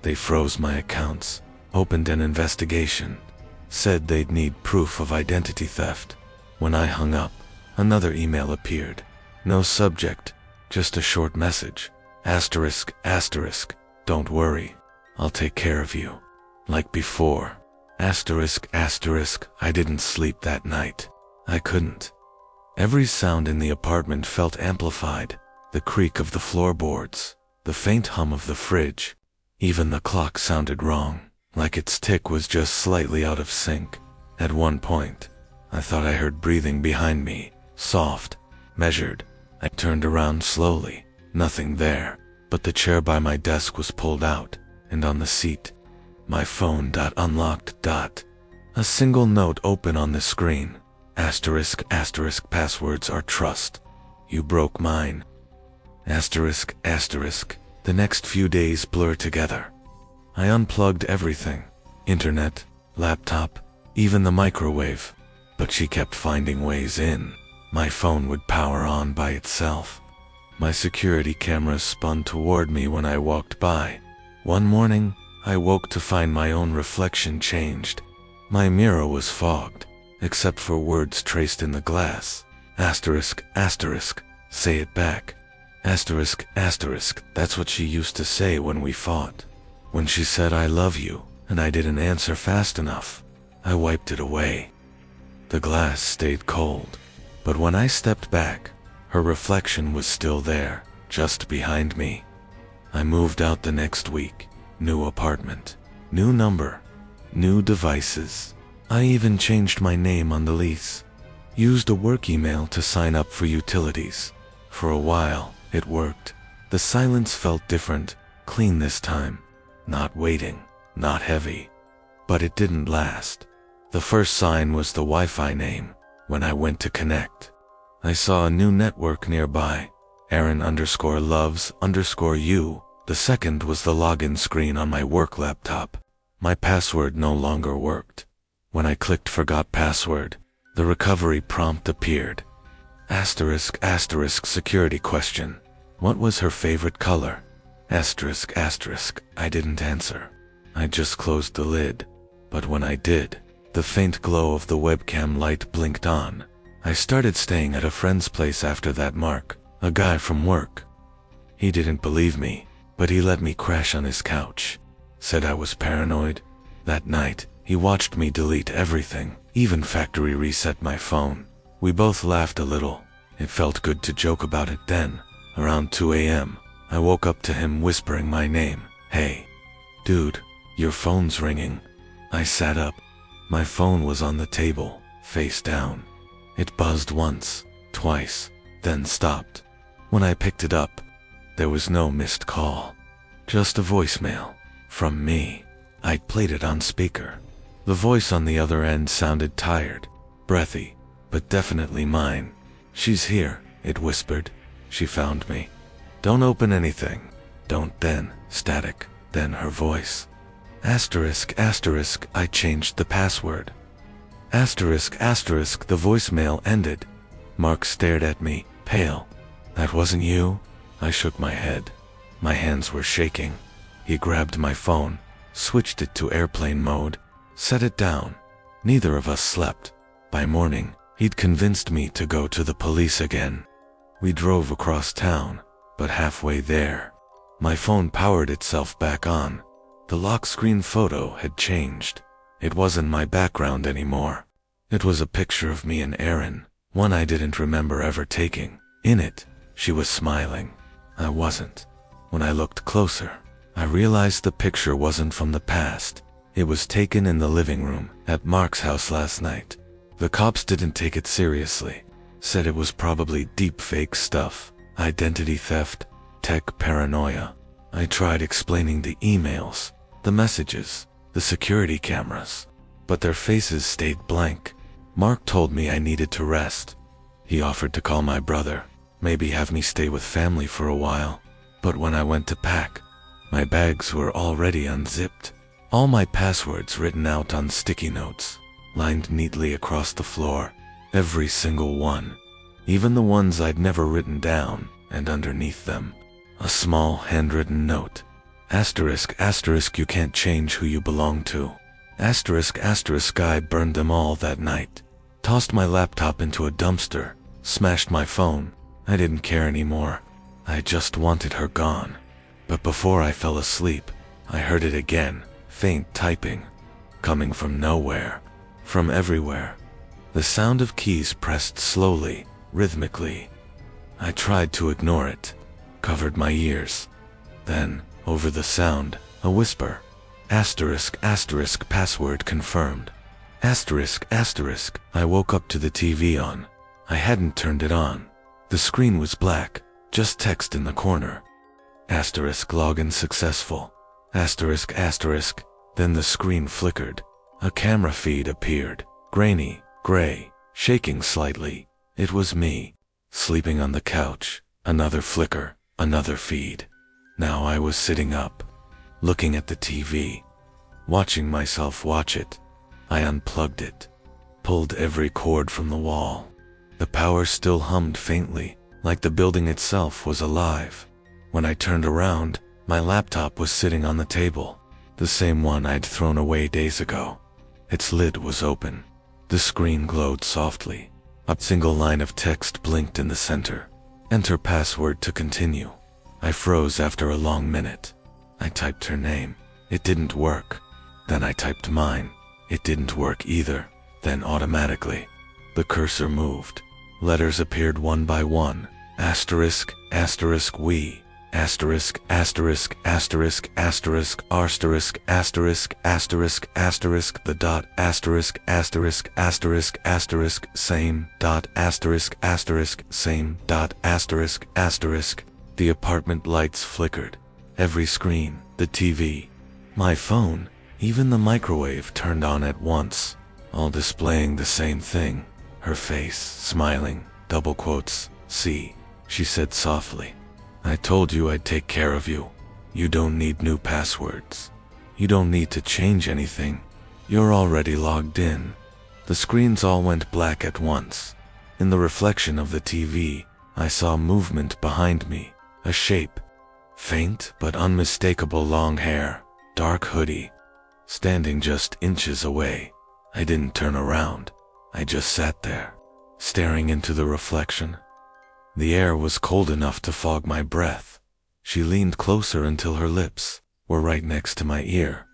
They froze my accounts, opened an investigation, said they'd need proof of identity theft. When I hung up, another email appeared. No subject, just a short message. ****, don't worry, I'll take care of you. Like before. ****, I didn't sleep that night. I couldn't. Every sound in the apartment felt amplified. The creak of the floorboards, the faint hum of the fridge. Even the clock sounded wrong, like its tick was just slightly out of sync. At one point, I thought I heard breathing behind me, soft, measured. I turned around slowly, nothing there, but the chair by my desk was pulled out, and on the seat, my phone unlocked. A single note open on the screen. ****, passwords are trust. You broke mine. ****, the next few days blur together. I unplugged everything, internet, laptop, even the microwave, but she kept finding ways in. My phone would power on by itself. My security cameras spun toward me when I walked by. One morning, I woke to find my own reflection changed. My mirror was fogged, except for words traced in the glass. ****, say it back. ****, that's what she used to say when we fought. When she said I love you, and I didn't answer fast enough, I wiped it away. The glass stayed cold, but when I stepped back, her reflection was still there, just behind me. I moved out the next week. New apartment, new number, new devices. I even changed my name on the lease. Used a work email to sign up for utilities. For a while, it worked. The silence felt different, clean this time. Not waiting, not heavy. But it didn't last. The first sign was the Wi-Fi name. When I went to connect, I saw a new network nearby, Erin_loves_you. The second was the login screen on my work laptop. My password no longer worked. When I clicked forgot password, the recovery prompt appeared. ****, security question. What was her favorite color? ****, I didn't answer. I just closed the lid. But when I did, the faint glow of the webcam light blinked on. I started staying at a friend's place after that. Mark, a guy from work. He didn't believe me, but he let me crash on his couch. Said I was paranoid. That night, he watched me delete everything, even factory reset my phone. We both laughed a little. It felt good to joke about it then. Around 2 a.m., I woke up to him whispering my name. "Hey, dude, your phone's ringing." I sat up. My phone was on the table, face down. It buzzed once, twice, then stopped. When I picked it up, there was no missed call. Just a voicemail. From me. I played it on speaker. The voice on the other end sounded tired, breathy, but definitely mine. "She's here," it whispered. "She found me. Don't open anything. Don't." Then, static, then her voice. ****, I changed the password. ****, the voicemail ended. Mark stared at me, pale. "That wasn't you?" I shook my head. My hands were shaking. He grabbed my phone, switched it to airplane mode, set it down. Neither of us slept. By morning, he'd convinced me to go to the police again. We drove across town, but halfway there, my phone powered itself back on. The lock screen photo had changed. It wasn't my background anymore. It was a picture of me and Erin, one I didn't remember ever taking. In it, she was smiling. I wasn't. When I looked closer, I realized the picture wasn't from the past. It was taken in the living room at Mark's house last night. The cops didn't take it seriously, said it was probably deepfake stuff, identity theft, tech paranoia. I tried explaining the emails, the messages, the security cameras, but their faces stayed blank. Mark told me I needed to rest. He offered to call my brother, maybe have me stay with family for a while. But when I went to pack, my bags were already unzipped. All my passwords written out on sticky notes, lined neatly across the floor. Every single one. Even the ones I'd never written down, and underneath them, a small handwritten note. Asterisk, asterisk, you can't change who you belong to. Asterisk, asterisk, I burned them all that night. Tossed my laptop into a dumpster, smashed my phone. I didn't care anymore. I just wanted her gone. But before I fell asleep, I heard it again, faint typing, coming from nowhere, from everywhere. The sound of keys pressed slowly, rhythmically. I tried to ignore it, covered my ears. Then, over the sound, a whisper. Asterisk, asterisk, password confirmed. Asterisk, asterisk, I woke up to the TV on. I hadn't turned it on. The screen was black, just text in the corner. Asterisk, login successful. Asterisk, asterisk, then the screen flickered. A camera feed appeared, grainy, gray, shaking slightly. It was me, sleeping on the couch. Another flicker, another feed. Now I was sitting up, looking at the TV, watching myself watch it. I unplugged it, pulled every cord from the wall. The power still hummed faintly, like the building itself was alive. When I turned around, my laptop was sitting on the table, the same one I'd thrown away days ago. Its lid was open. The screen glowed softly. A single line of text blinked in the center. Enter password to continue. I froze after a long minute. I typed her name. It didn't work. Then I typed mine. It didn't work either. Then automatically, the cursor moved. Letters appeared one by one. Asterisk, asterisk, we. Asterisk, asterisk, asterisk, asterisk, asterisk, asterisk, asterisk, asterisk, the dot, asterisk, asterisk, asterisk, asterisk, same, dot, asterisk, asterisk, same, dot, asterisk, asterisk. The apartment lights flickered. Every screen, the TV, my phone, even the microwave turned on at once, all displaying the same thing. Her face, smiling, double quotes, see, she said softly. I told you I'd take care of you. You don't need new passwords. You don't need to change anything. You're already logged in. The screens all went black at once. In the reflection of the TV, I saw movement behind me, a shape. Faint but unmistakable long hair, dark hoodie, standing just inches away. I didn't turn around. I just sat there, staring into the reflection. The air was cold enough to fog my breath. She leaned closer until her lips were right next to my ear.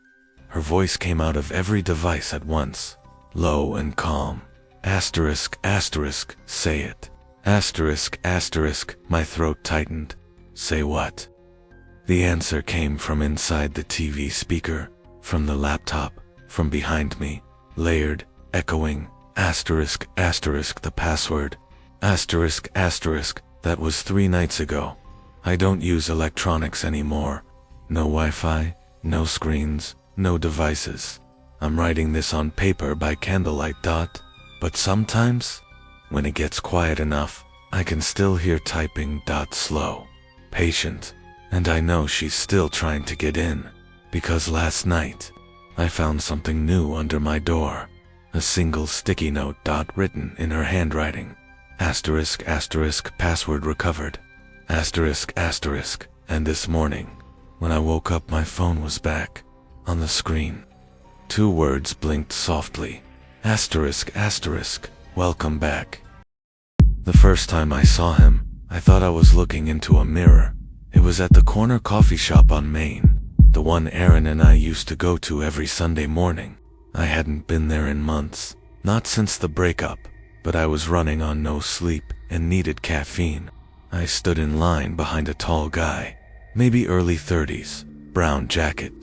Her voice came out of every device at once, low and calm. Asterisk, asterisk, say it. Asterisk, asterisk, my throat tightened. Say what? The answer came from inside the TV speaker, from the laptop, from behind me, layered, echoing. Asterisk, asterisk, the password. Asterisk, asterisk, that was 3 nights ago. I don't use electronics anymore. No Wi-Fi, no screens, no devices. I'm writing this on paper by candlelight. But sometimes, when it gets quiet enough, I can still hear typing. Slow, patient, and I know she's still trying to get in. Because last night, I found something new under my door. A single sticky note. Written in her handwriting. Asterisk, asterisk, password recovered. Asterisk, asterisk, and this morning, when I woke up, my phone was back, on the screen. 2 words blinked softly. Asterisk, asterisk, welcome back. The first time I saw him, I thought I was looking into a mirror. It was at the corner coffee shop on Main, the one Aaron and I used to go to every Sunday morning. I hadn't been there in months, not since the breakup, but I was running on no sleep and needed caffeine. I stood in line behind a tall guy, maybe early 30s, brown jacket,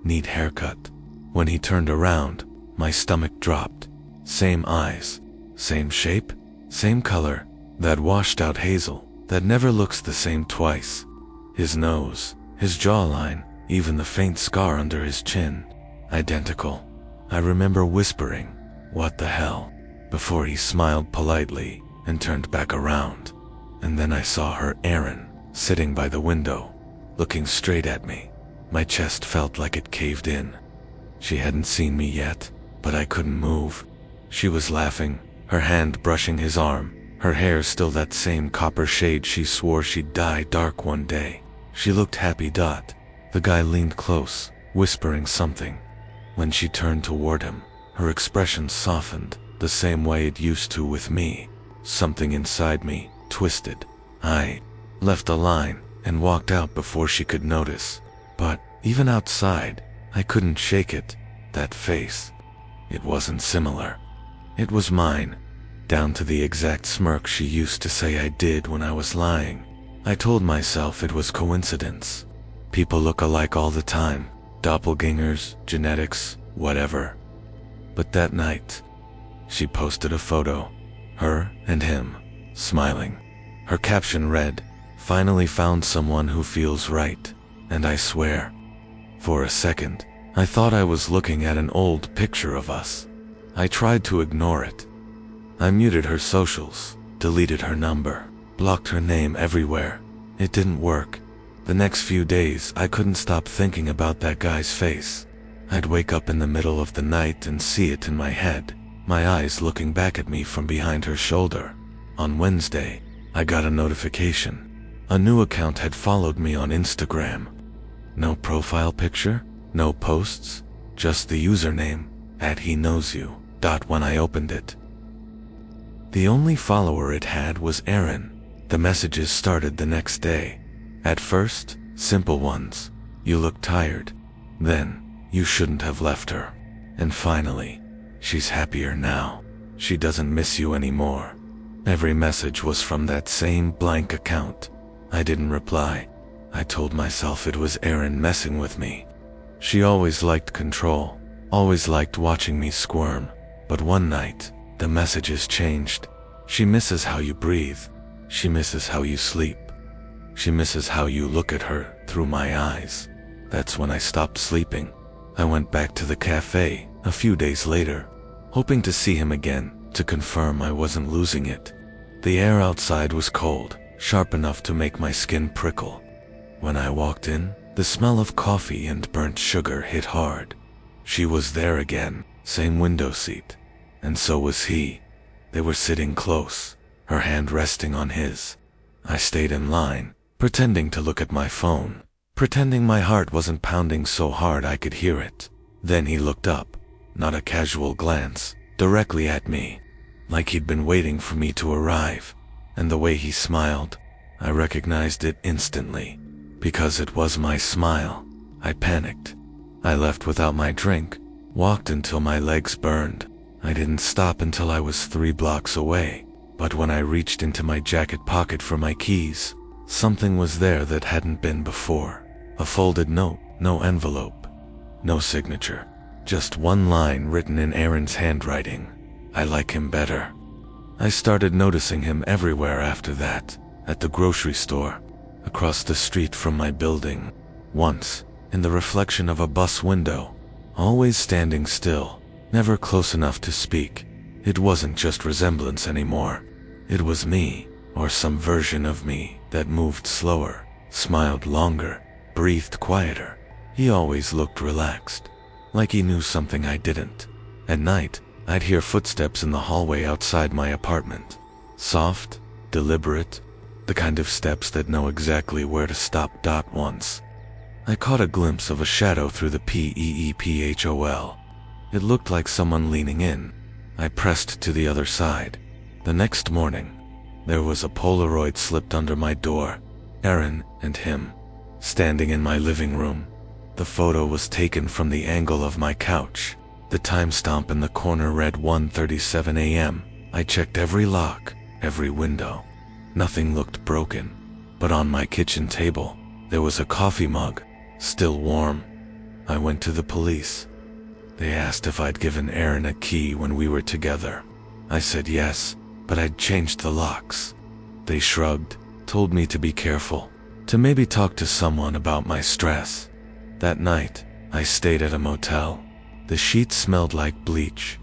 neat haircut. When he turned around, my stomach dropped. Same eyes, same shape, same color, that washed out hazel that never looks the same twice. His nose, his jawline, even the faint scar under his chin, identical. I remember whispering, "What the hell?" before he smiled politely and turned back around. And then I saw her, Erin, sitting by the window, looking straight at me. My chest felt like it caved in. She hadn't seen me yet, but I couldn't move. She was laughing, her hand brushing his arm, her hair still that same copper shade she swore she'd dye dark one day. She looked happy. The guy leaned close, whispering something. When she turned toward him, her expression softened, the same way it used to with me. Something inside me twisted. I left the line and walked out before she could notice. But even outside, I couldn't shake it. That face. It wasn't similar. It was mine, down to the exact smirk she used to say I did when I was lying. I told myself it was coincidence. People look alike all the time. Doppelgangers, genetics, whatever. But that night, she posted a photo. Her and him, smiling. Her caption read, "Finally found someone who feels right." And I swear, for a second, I thought I was looking at an old picture of us. I tried to ignore it. I muted her socials, deleted her number, blocked her name everywhere. It didn't work. The next few days, I couldn't stop thinking about that guy's face. I'd wake up in the middle of the night and see it in my head, my eyes looking back at me from behind her shoulder. On Wednesday, I got a notification. A new account had followed me on Instagram. No profile picture, no posts, just the username, @HeKnowsYou. When I opened it, the only follower it had was Aaron. The messages started the next day. At first, simple ones. "You look tired." Then, "You shouldn't have left her." And finally, "She's happier now. She doesn't miss you anymore." Every message was from that same blank account. I didn't reply. I told myself it was Aaron messing with me. She always liked control, always liked watching me squirm. But one night, the messages changed. "She misses how you breathe. She misses how you sleep. She misses how you look at her through my eyes." That's when I stopped sleeping. I went back to the cafe a few days later, hoping to see him again to confirm I wasn't losing it. The air outside was cold, sharp enough to make my skin prickle. When I walked in, the smell of coffee and burnt sugar hit hard. She was there again, same window seat. And so was he. They were sitting close, her hand resting on his. I stayed in line, pretending to look at my phone, pretending my heart wasn't pounding so hard I could hear it. Then he looked up, not a casual glance, directly at me, like he'd been waiting for me to arrive. And the way he smiled, I recognized it instantly, because it was my smile. I panicked. I left without my drink, walked until my legs burned. I didn't stop until I was 3 blocks away, but when I reached into my jacket pocket for my keys, something was there that hadn't been before. A folded note, no envelope, no signature, just one line written in Aaron's handwriting. "I like him better." I started noticing him everywhere after that, at the grocery store, across the street from my building, once, in the reflection of a bus window, always standing still, never close enough to speak. It wasn't just resemblance anymore. It was me, or some version of me, that moved slower, smiled longer, breathed quieter. He always looked relaxed, like he knew something I didn't. At night, I'd hear footsteps in the hallway outside my apartment. Soft, deliberate, the kind of steps that know exactly where to stop. Once, I caught a glimpse of a shadow through the peephole. It looked like someone leaning in. I pressed to the other side. The next morning, There was a Polaroid slipped under my door. Aaron and him, standing in my living room. The photo was taken from the angle of my couch. The timestamp in the corner read 1:37 a.m. I checked every lock, every window. Nothing looked broken. But on my kitchen table, there was a coffee mug, still warm. I went to the police. They asked if I'd given Aaron a key when we were together. I said yes, but I'd changed the locks. They shrugged, told me to be careful, to maybe talk to someone about my stress. That night, I stayed at a motel. The sheets smelled like bleach.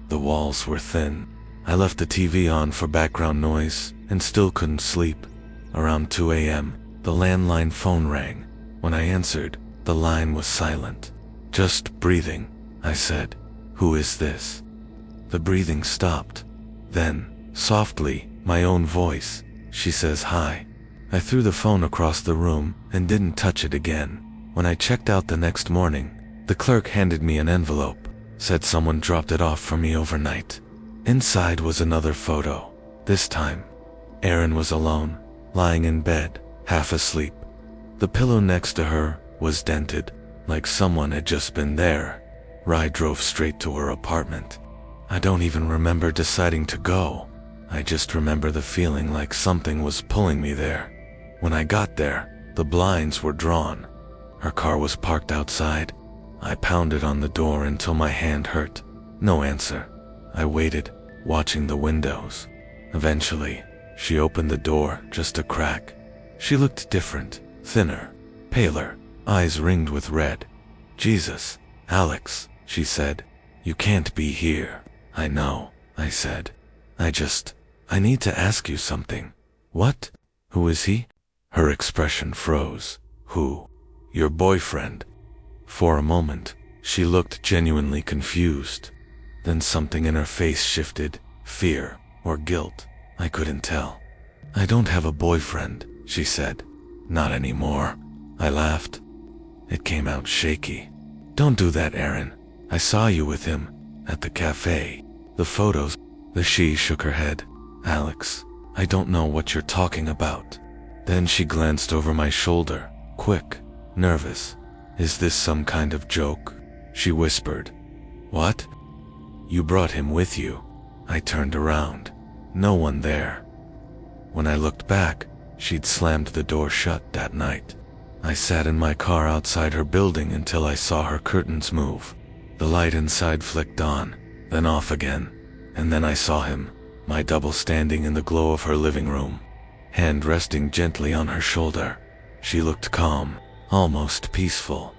The walls were thin. I left the TV on for background noise and still couldn't sleep. Around 2 a.m., the landline phone rang. When I answered, the line was silent. "Just breathing," I said. "Who is this?" The breathing stopped. Then, softly, my own voice. She says hi. I threw the phone across the room and didn't touch it again. When I checked out the next morning, the clerk handed me an envelope, said someone dropped it off for me overnight. Inside was another photo. This time, Erin was alone, lying in bed, half asleep. The pillow next to her was dented, like someone had just been there. I drove straight to her apartment. I don't even remember deciding to go. I just remember the feeling like something was pulling me there. When I got there, the blinds were drawn. Her car was parked outside. I pounded on the door until my hand hurt. No answer. I waited, watching the windows. Eventually, she opened the door just a crack. She looked different, thinner, paler, eyes ringed with red. "Jesus, Alex," she said. "You can't be here." "I know," I said. I need to ask you something." "What? Who is he?" Her expression froze. "Who?" "Your boyfriend." For a moment, she looked genuinely confused. Then something in her face shifted, fear or guilt. I couldn't tell. "I don't have a boyfriend," she said. "Not anymore." I laughed. It came out shaky. "Don't do that, Aaron. I saw you with him, at the cafe. The photos." She shook her head. "Alex, I don't know what you're talking about." Then she glanced over my shoulder, quick, nervous. "Is this some kind of joke?" she whispered. "What? You brought him with you?" I turned around. No one there. When I looked back, she'd slammed the door shut that night. I sat in my car outside her building until I saw her curtains move. The light inside flicked on, then off again. And then I saw him, my double standing in the glow of her living room, hand resting gently on her shoulder. She looked calm, almost peaceful.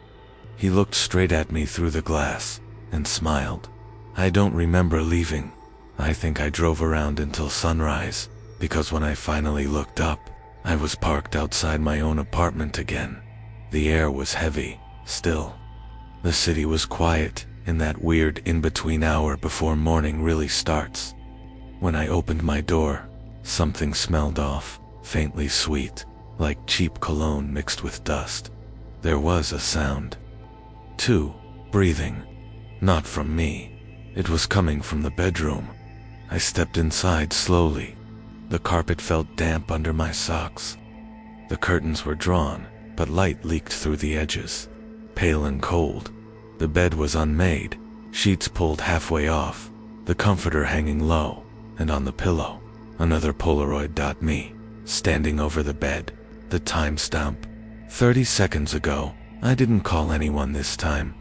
He looked straight at me through the glass and smiled. I don't remember leaving. I think I drove around until sunrise, because when I finally looked up, I was parked outside my own apartment again. The air was heavy, still. The city was quiet in that weird in-between hour before morning really starts. When I opened my door, something smelled off, faintly sweet, like cheap cologne mixed with dust. There was a sound. Too, breathing. Not from me. It was coming from the bedroom. I stepped inside slowly. The carpet felt damp under my socks. The curtains were drawn, but light leaked through the edges, pale and cold. The bed was unmade, sheets pulled halfway off, the comforter hanging low, and on the pillow, another Polaroid. Me, standing over the bed, the timestamp. 30 seconds ago. I didn't call anyone this time.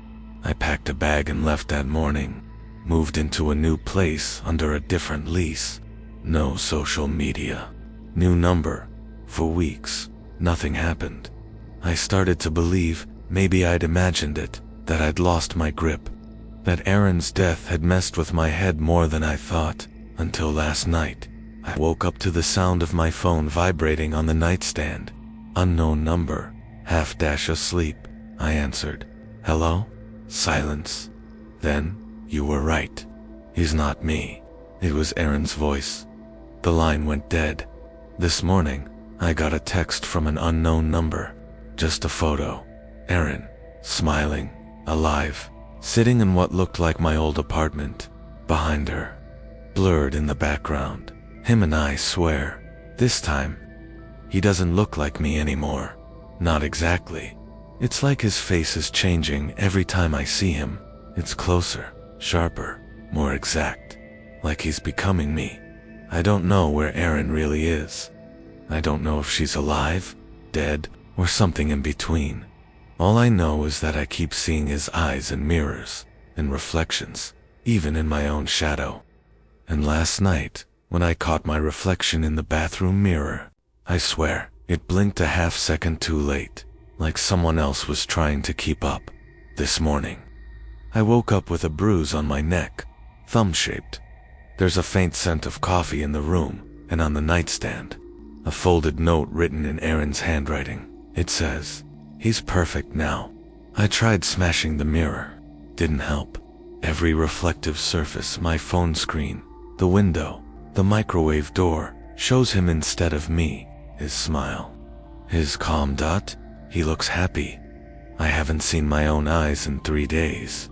I packed a bag and left that morning. Moved into a new place under a different lease. No social media. New number. For weeks, nothing happened. I started to believe maybe I'd imagined it, that I'd lost my grip, that Aaron's death had messed with my head more than I thought, until last night. I woke up to the sound of my phone vibrating on the nightstand. Unknown number, half-dash asleep. I answered. "Hello?" Silence. Then, "You were right. He's not me." It was Aaron's voice. The line went dead. This morning, I got a text from an unknown number. Just a photo. Aaron, smiling, alive, sitting in what looked like my old apartment. Behind her, blurred in the background, him and I swear, This time, he doesn't look like me anymore. Not exactly. It's like his face is changing every time I see him. It's closer, sharper, more exact. Like he's becoming me. I don't know where Erin really is. I don't know if she's alive, dead, or something in between. All I know is that I keep seeing his eyes in mirrors, in reflections, even in my own shadow. And last night, when I caught my reflection in the bathroom mirror, I swear, it blinked a half-second too late, like someone else was trying to keep up. This morning, I woke up with a bruise on my neck, thumb-shaped. There's a faint scent of coffee in the room, and on the nightstand, a folded note written in Erin's handwriting. It says, "He's perfect now." I tried smashing the mirror. Didn't help. Every reflective surface, my phone screen, the window, the microwave door, shows him instead of me. His smile. His calm dot. He looks happy. I haven't seen my own eyes in 3 days.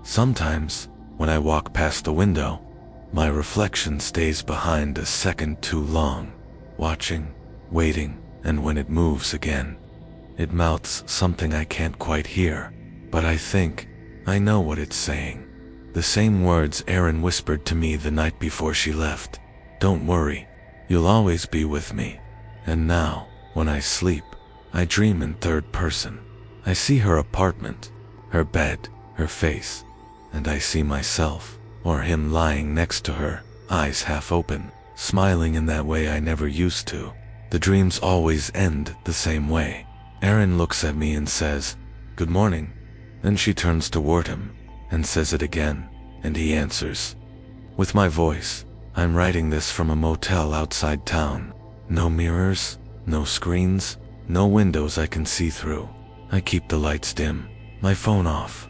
Sometimes, when I walk past the window, my reflection stays behind a second too long, watching, waiting, and when it moves again, it mouths something I can't quite hear, but I think I know what it's saying. The same words Erin whispered to me the night before she left. "Don't worry, you'll always be with me." And now, when I sleep, I dream in third person. I see her apartment, her bed, her face, and I see myself, or him lying next to her, eyes half open, smiling in that way I never used to. The dreams always end the same way. Erin looks at me and says, "Good morning." Then she turns toward him and says it again, and he answers. With my voice, I'm writing this from a motel outside town. No mirrors, no screens, no windows I can see through. I keep the lights dim, my phone off.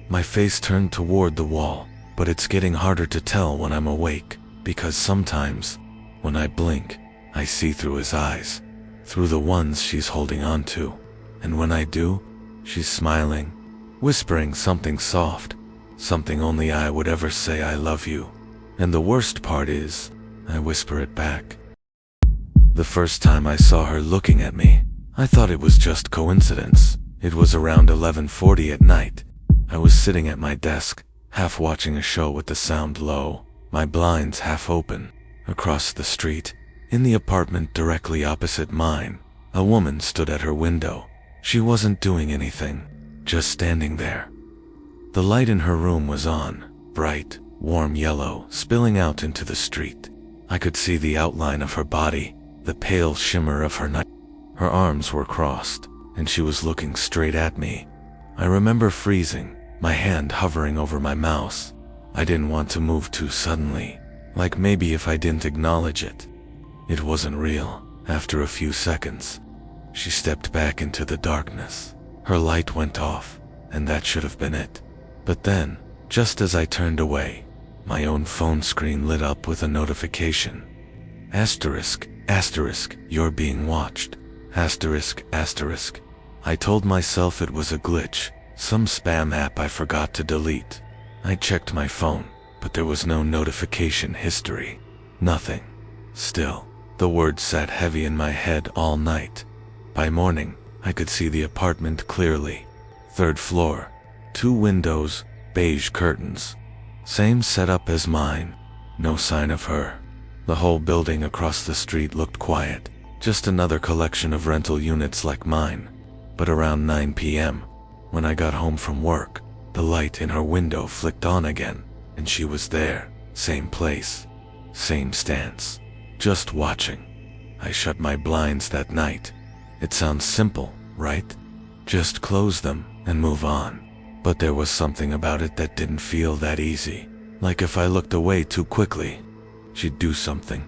My face turned toward the wall, but it's getting harder to tell when I'm awake, because sometimes, when I blink, I see through his eyes, through the ones she's holding on to. And when I do, she's smiling, whispering something soft, something only I would ever say I love you. And the worst part is, I whisper it back. The first time I saw her looking at me, I thought it was just coincidence. It was around 11:40 at night. I was sitting at my desk, half watching a show with the sound low, my blinds half open. Across the street, in the apartment directly opposite mine, a woman stood at her window. She wasn't doing anything, just standing there. The light in her room was on, bright, warm yellow, spilling out into the street. I could see the outline of her body, the pale shimmer of her night. Her arms were crossed, and she was looking straight at me. I remember freezing, my hand hovering over my mouse. I didn't want to move too suddenly, like maybe if I didn't acknowledge it. It wasn't real. After a few seconds, she stepped back into the darkness. Her light went off, and that should have been it. But then, just as I turned away, my own phone screen lit up with a notification. Asterisk, asterisk, you're being watched. Asterisk, asterisk. I told myself it was a glitch, some spam app I forgot to delete. I checked my phone, but there was no notification history. Nothing. Still, the words sat heavy in my head all night. By morning, I could see the apartment clearly. 3rd floor, 2 windows, beige curtains. Same setup as mine. No sign of her. The whole building across the street looked quiet. Just another collection of rental units like mine. But around 9 p.m., when I got home from work, the light in her window flicked on again, and she was there. Same place. Same stance. Just watching. I shut my blinds that night. It sounds simple, right? Just close them and move on. But there was something about it that didn't feel that easy. Like if I looked away too quickly, she'd do something.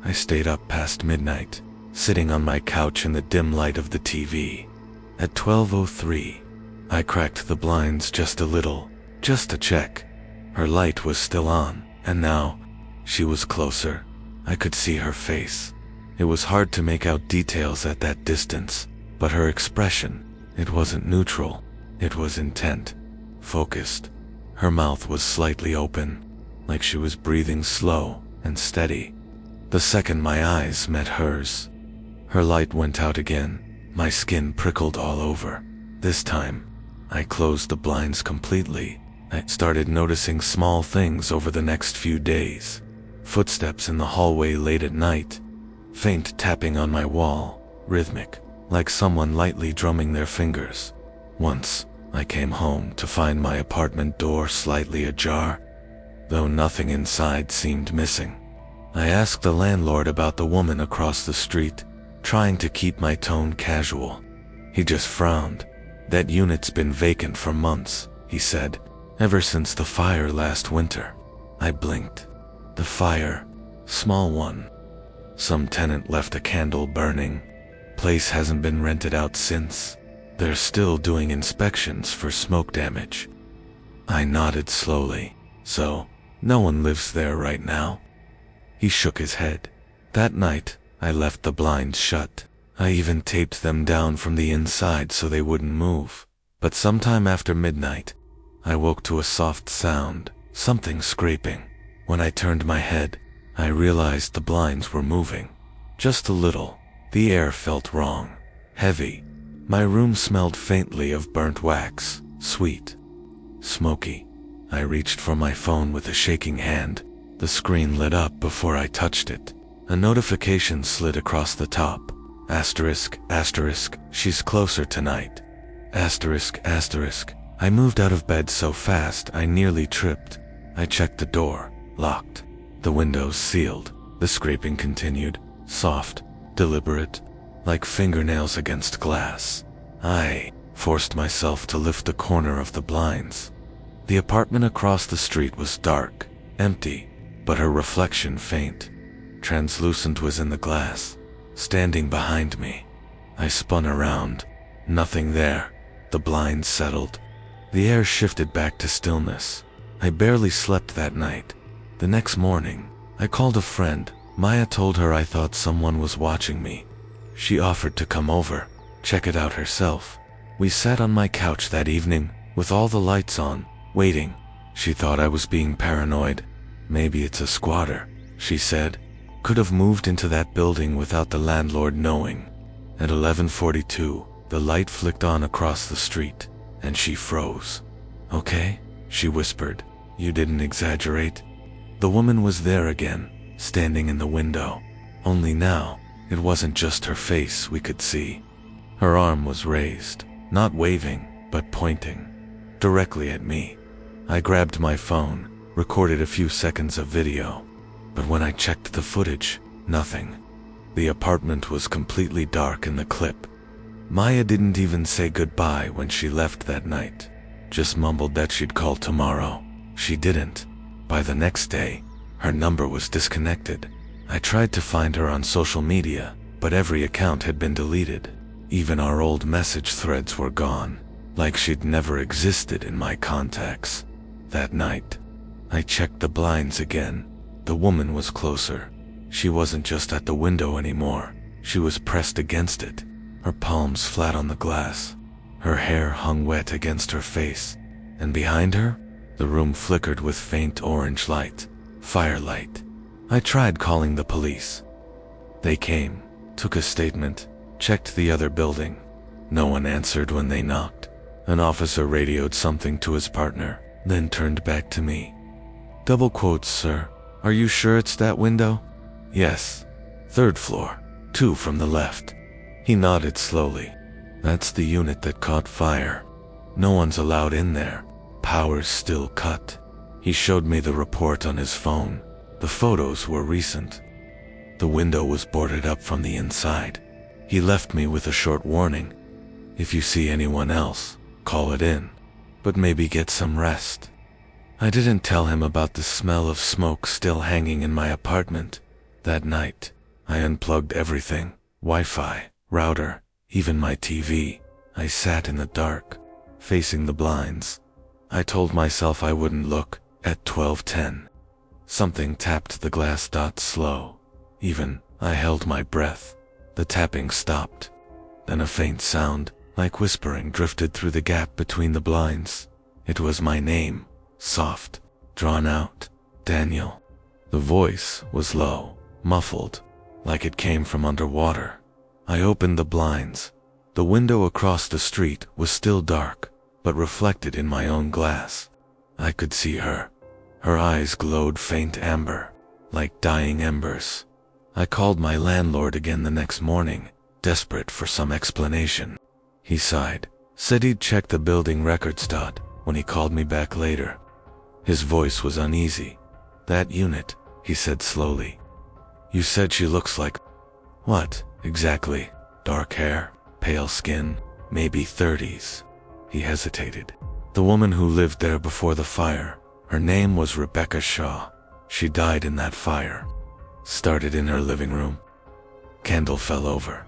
I stayed up past midnight, sitting on my couch in the dim light of the TV. At 12:03, I cracked the blinds just a little, just to check. Her light was still on, and now, she was closer. I could see her face. It was hard to make out details at that distance, but her expression, it wasn't neutral. It was intent, focused. Her mouth was slightly open, like she was breathing slow and steady. The second my eyes met hers, her light went out again. My skin prickled all over. This time, I closed the blinds completely. I started noticing small things over the next few days. Footsteps in the hallway late at night, faint tapping on my wall, rhythmic, like someone lightly drumming their fingers. Once, I came home to find my apartment door slightly ajar, though nothing inside seemed missing. I asked the landlord about the woman across the street, trying to keep my tone casual. He just frowned. "That unit's been vacant for months," he said, "ever since the fire last winter." I blinked. The fire, small one. Some tenant left a candle burning. Place hasn't been rented out since. They're still doing inspections for smoke damage. I nodded slowly. "So, no one lives there right now?" He shook his head. "That night, I left the blinds shut. I even taped them down from the inside so they wouldn't move. But sometime after midnight, I woke to a soft sound, something scraping. When I turned my head, I realized the blinds were moving. Just a little. The air felt wrong, heavy. My room smelled faintly of burnt wax, sweet, smoky. I reached for my phone with a shaking hand. The screen lit up before I touched it. A notification slid across the top. Asterisk, asterisk, she's closer tonight. Asterisk, asterisk. I moved out of bed so fast I nearly tripped. I checked the door, locked. The windows sealed. The scraping continued, soft, deliberate, like fingernails against glass. I forced myself to lift the corner of the blinds. The apartment across the street was dark, empty, but her reflection faint. Translucent was in the glass, standing behind me. I spun around. Nothing there. The blinds settled. The air shifted back to stillness. I barely slept that night. The next morning, I called a friend. Maya told her I thought someone was watching me. She offered to come over, check it out herself. We sat on my couch that evening, with all the lights on, waiting. She thought I was being paranoid. "Maybe it's a squatter," she said. "Could have moved into that building without the landlord knowing." At 11:42, the light flicked on across the street, and she froze. "Okay," she whispered. "You didn't exaggerate." The woman was there again, standing in the window. Only now, it wasn't just her face we could see. Her arm was raised, not waving, but pointing directly at me. I grabbed my phone, recorded a few seconds of video. But when I checked the footage, nothing. The apartment was completely dark in the clip. Maya didn't even say goodbye when she left that night. Just mumbled that she'd call tomorrow. She didn't. By the next day, her number was disconnected. I tried to find her on social media, but every account had been deleted. Even our old message threads were gone, like she'd never existed in my contacts. That night, I checked the blinds again. The woman was closer. She wasn't just at the window anymore. She was pressed against it, her palms flat on the glass. Her hair hung wet against her face, and behind her, the room flickered with faint orange light, firelight. I tried calling the police. They came, took a statement, checked the other building. No one answered when they knocked. An officer radioed something to his partner, then turned back to me. "Double quotes, sir. Are you sure it's that window?" "Yes. 3rd floor, 2 from the left." He nodded slowly. "That's the unit that caught fire. No one's allowed in there. Power's still cut." He showed me the report on his phone. The photos were recent. The window was boarded up from the inside. He left me with a short warning. "If you see anyone else, call it in. But maybe get some rest." I didn't tell him about the smell of smoke still hanging in my apartment. That night, I unplugged everything, Wi-Fi, router, even my TV. I sat in the dark, facing the blinds. I told myself I wouldn't look. At 12:10, something tapped the glass slow. Even, I held my breath. The tapping stopped. Then a faint sound, like whispering, drifted through the gap between the blinds. It was my name, soft, drawn out, Daniel. The voice was low, muffled, like it came from underwater. I opened the blinds. The window across the street was still dark, but reflected in my own glass. I could see her. Her eyes glowed faint amber, like dying embers. I called my landlord again the next morning, desperate for some explanation. He sighed, said he'd check the building records. When he called me back later, his voice was uneasy. That unit, he said slowly. You said she looks like... What, exactly? Dark hair, pale skin, maybe 30s. He hesitated. The woman who lived there before the fire. Her name was Rebecca Shaw. She died in that fire. Started in her living room. Candle fell over.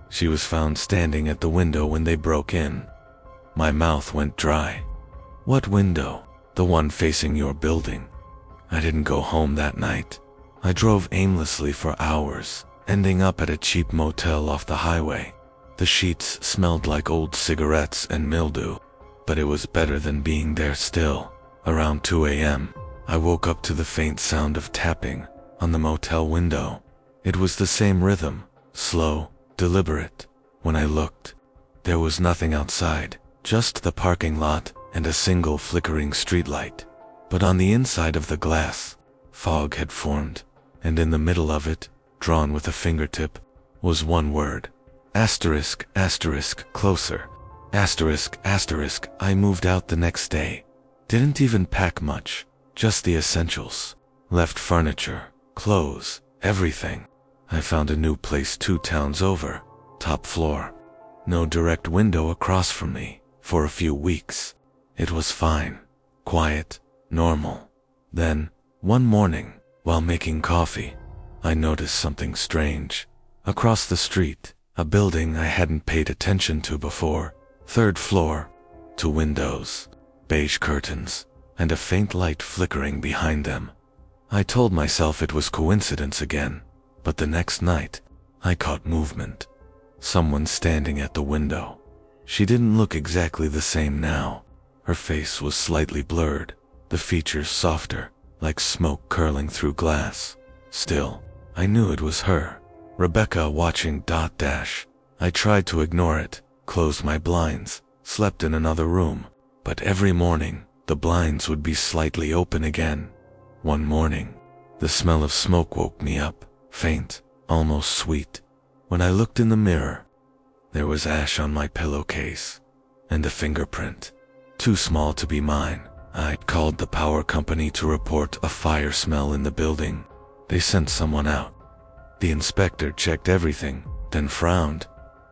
She was found standing at the window when they broke in. My mouth went dry. What window? The one facing your building. I didn't go home that night. I drove aimlessly for hours, ending up at a cheap motel off the highway. The sheets smelled like old cigarettes and mildew, but it was better than being there still. Around 2 a.m., I woke up to the faint sound of tapping on the motel window. It was the same rhythm, slow, deliberate. When I looked, there was nothing outside, just the parking lot and a single flickering streetlight. But on the inside of the glass, fog had formed, and in the middle of it, drawn with a fingertip, was one word. Asterisk, asterisk, closer. Asterisk, asterisk. I moved out the next day. Didn't even pack much, just the essentials. Left furniture, clothes, everything. I found a new place 2 towns over, top floor. No direct window across from me, for a few weeks. It was fine, quiet, normal. Then, one morning, while making coffee, I noticed something strange. Across the street, a building I hadn't paid attention to before. 3rd floor, 2 windows, beige curtains, and a faint light flickering behind them. I told myself it was coincidence again, but the next night, I caught movement. Someone standing at the window. She didn't look exactly the same now. Her face was slightly blurred, the features softer, like smoke curling through glass. Still, I knew it was her. Rebecca watching. I tried to ignore it, closed my blinds, slept in another room, but every morning, the blinds would be slightly open again. One morning, the smell of smoke woke me up, faint, almost sweet. When I looked in the mirror, there was ash on my pillowcase, and a fingerprint, too small to be mine. I called the power company to report a fire smell in the building. They sent someone out. The inspector checked everything, then frowned.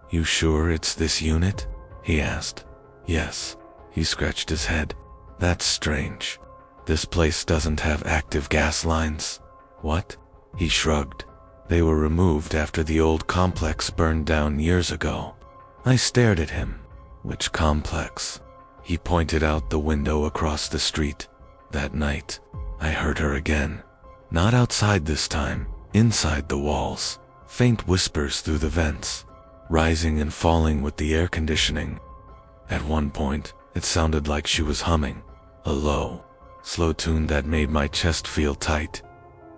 You sure it's this unit? He asked. Yes. He scratched his head. That's strange. This place doesn't have active gas lines. What? He shrugged. They were removed after the old complex burned down years ago. I stared at him. Which complex? He pointed out the window across the street. That night, I heard her again. Not outside this time, inside the walls. Faint whispers through the vents, rising and falling with the air conditioning. At one point, it sounded like she was humming, a low, slow tune that made my chest feel tight.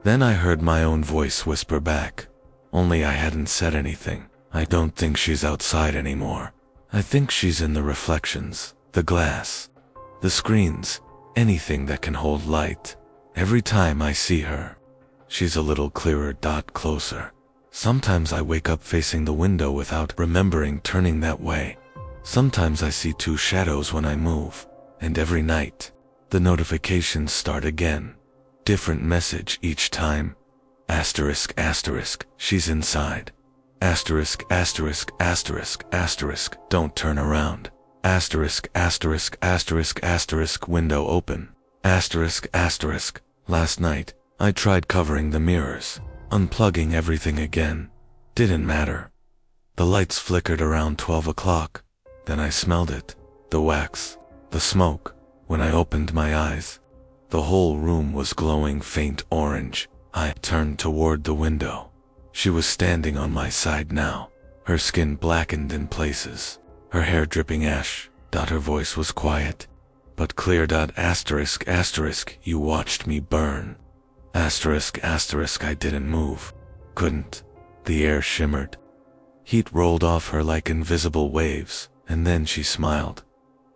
Then I heard my own voice whisper back, only I hadn't said anything. I don't think she's outside anymore. I think she's in the reflections, the glass, the screens, anything that can hold light. Every time I see her, she's a little clearer. Closer. Sometimes I wake up facing the window without remembering turning that way. Sometimes I see 2 shadows when I move, and every night, the notifications start again. Different message each time. Asterisk, asterisk, she's inside. Asterisk, asterisk, asterisk, asterisk, don't turn around. Asterisk, asterisk, asterisk, asterisk, window open. Asterisk, asterisk. Last night, I tried covering the mirrors, unplugging everything again. Didn't matter. The lights flickered around 12 o'clock. Then I smelled it. The wax, the smoke. When I opened my eyes, the whole room was glowing faint orange. I turned toward the window. She was standing on my side now, her skin blackened in places, her hair dripping ash. Her voice was quiet, but clear. Asterisk, asterisk, you watched me burn. Asterisk, asterisk, I didn't move. Couldn't. The air shimmered. Heat rolled off her like invisible waves, and then she smiled.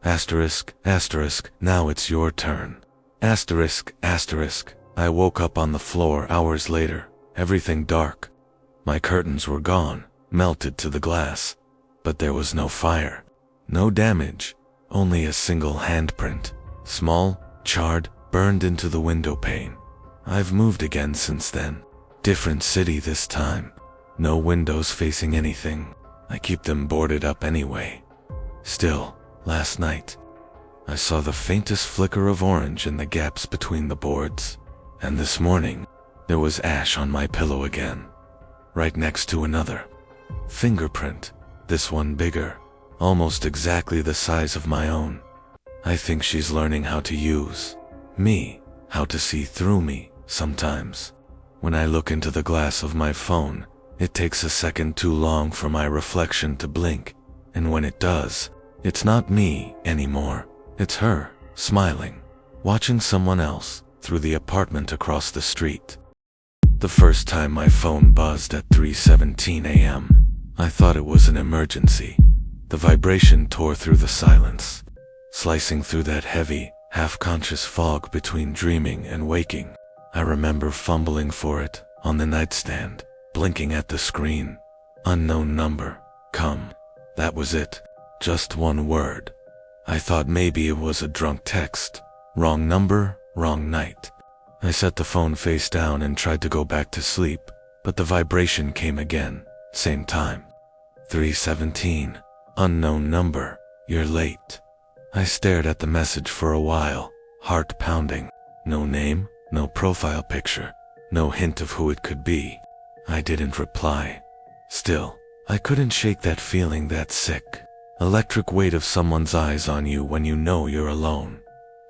Asterisk, asterisk, now it's your turn. Asterisk, asterisk. I woke up on the floor hours later, everything dark. My curtains were gone, melted to the glass. But there was no fire. No damage. Only a single handprint. Small, charred, burned into the window pane. I've moved again since then. Different city this time. No windows facing anything. I keep them boarded up anyway. Still, last night, I saw the faintest flicker of orange in the gaps between the boards. And this morning, there was ash on my pillow again. Right next to another. Fingerprint. This one bigger. Almost exactly the size of my own. I think she's learning how to use me, how to see through me, sometimes. When I look into the glass of my phone, it takes a second too long for my reflection to blink, and when it does, it's not me anymore. It's her, smiling, watching someone else through the apartment across the street. The first time my phone buzzed at 3:17 a.m., I thought it was an emergency. The vibration tore through the silence, slicing through that heavy, half-conscious fog between dreaming and waking. I remember fumbling for it on the nightstand, blinking at the screen. Unknown number, come. That was it. Just one word. I thought maybe it was a drunk text. Wrong number, wrong night. I set the phone face down and tried to go back to sleep, but the vibration came again, same time. 3:17, unknown number, you're late. I stared at the message for a while, heart pounding. No name, no profile picture, no hint of who it could be. I didn't reply. Still, I couldn't shake that feeling, that sick, electric weight of someone's eyes on you when you know you're alone.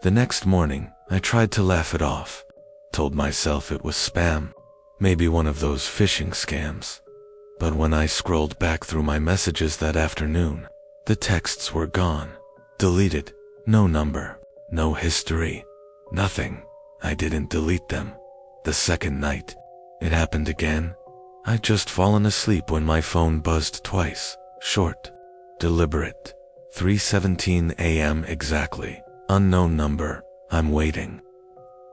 The next morning, I tried to laugh it off. Told myself it was spam, maybe one of those phishing scams. But when I scrolled back through my messages that afternoon, the texts were gone, deleted, no number, no history, nothing. I didn't delete them. The second night, it happened again. I'd just fallen asleep when my phone buzzed twice, short, deliberate. 3:17 a.m. exactly, unknown number, I'm waiting.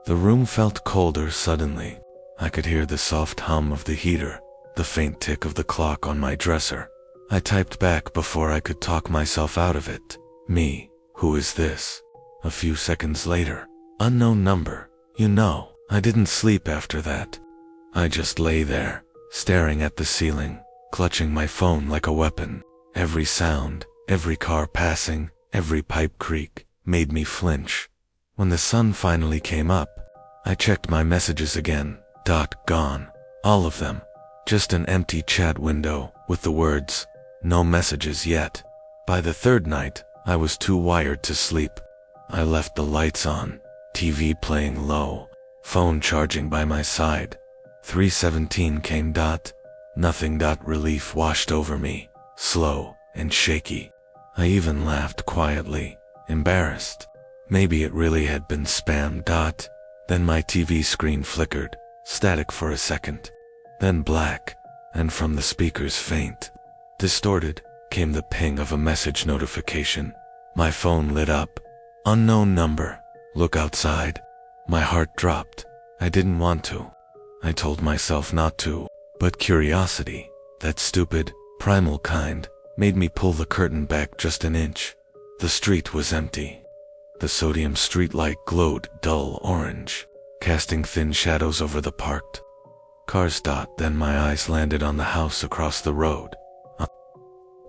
The room felt colder suddenly. I could hear the soft hum of the heater, the faint tick of the clock on my dresser. I typed back before I could talk myself out of it. Me, who is this? A few seconds later, unknown number. You know, I didn't sleep after that. I just lay there, staring at the ceiling, clutching my phone like a weapon. Every sound, every car passing, every pipe creak, made me flinch. When the sun finally came up, I checked my messages again. Gone. All of them. Just an empty chat window with the words, no messages yet. By the third night, I was too wired to sleep. I left the lights on, TV playing low, phone charging by my side. 3:17 came. Nothing. Relief washed over me, slow and shaky. I even laughed quietly, embarrassed. Maybe it really had been spam. Then my TV screen flickered, static for a second, then black, and from the speakers faint, distorted, came the ping of a message notification. My phone lit up. Unknown number. Look outside. My heart dropped. I didn't want to. I told myself not to, but curiosity, that stupid, primal kind, made me pull the curtain back just an inch. The street was empty. The sodium streetlight glowed dull orange, casting thin shadows over the parked cars. Then my eyes landed on the house across the road. A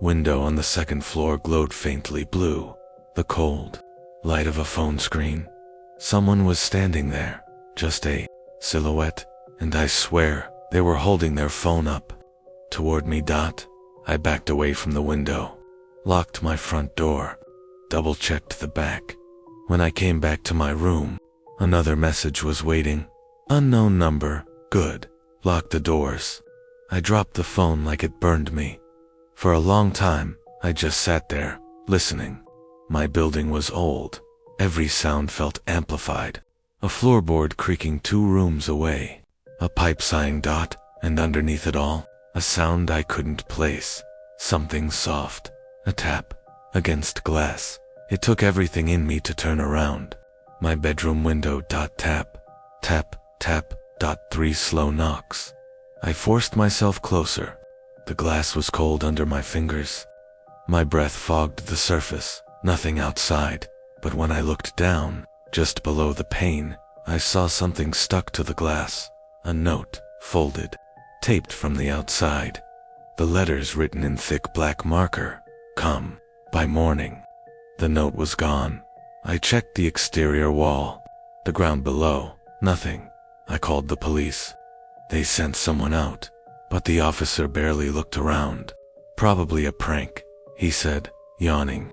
window on the second floor glowed faintly blue, the cold light of a phone screen. Someone was standing there, just a silhouette, and I swear they were holding their phone up toward me. I backed away from the window, locked my front door, double-checked the back. When I came back to my room, another message was waiting. Unknown number, good. Lock the doors. I dropped the phone like it burned me. For a long time, I just sat there, listening. My building was old. Every sound felt amplified. A floorboard creaking 2 rooms away. A pipe sighing. and underneath it all, a sound I couldn't place. Something soft, a tap, against glass. It took everything in me to turn around. My bedroom window. Tap, tap, tap. 3 slow knocks. I forced myself closer. The glass was cold under my fingers. My breath fogged the surface. Nothing outside, but when I looked down, just below the pane, I saw something stuck to the glass. A note, folded, taped from the outside. The letters written in thick black marker. Come, by morning. The note was gone. I checked the exterior wall. The ground below, nothing. I called the police. They sent someone out, but the officer barely looked around. Probably a prank, he said, yawning.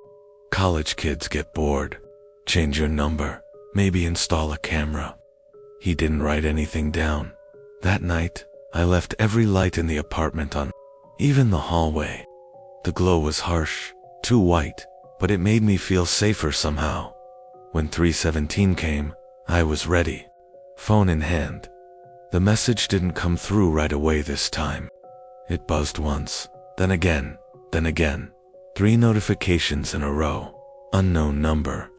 College kids get bored. Change your number, maybe install a camera. He didn't write anything down. That night, I left every light in the apartment on, even the hallway. The glow was harsh, too white, but it made me feel safer somehow. When 3:17 came, I was ready, phone in hand. The message didn't come through right away this time. It buzzed once, then again, then again. 3 notifications in a row. Unknown number.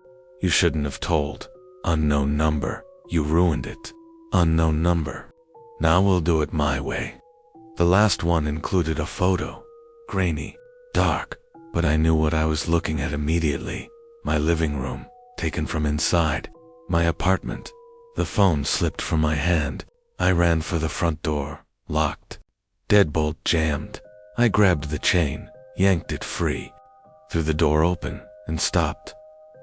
You shouldn't have told. Unknown number. You ruined it. Unknown number. Now we'll do it my way. The last one included a photo. Grainy, dark, but I knew what I was looking at immediately. My living room, taken from inside. My apartment. The phone slipped from my hand. I ran for the front door, locked. Deadbolt jammed. I grabbed the chain, yanked it free. Threw the door open, and stopped.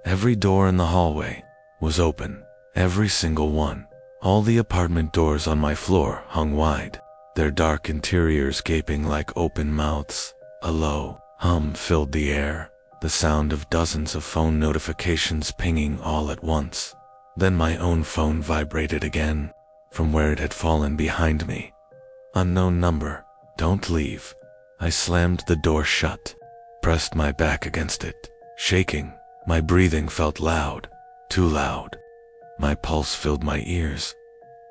Every door in the hallway was open, every single one. All the apartment doors on my floor hung wide, their dark interiors gaping like open mouths. A low hum filled the air, the sound of dozens of phone notifications pinging all at once. Then my own phone vibrated again, from where it had fallen behind me. Unknown number, don't leave. I slammed the door shut, pressed my back against it, shaking. My breathing felt loud, too loud. My pulse filled my ears.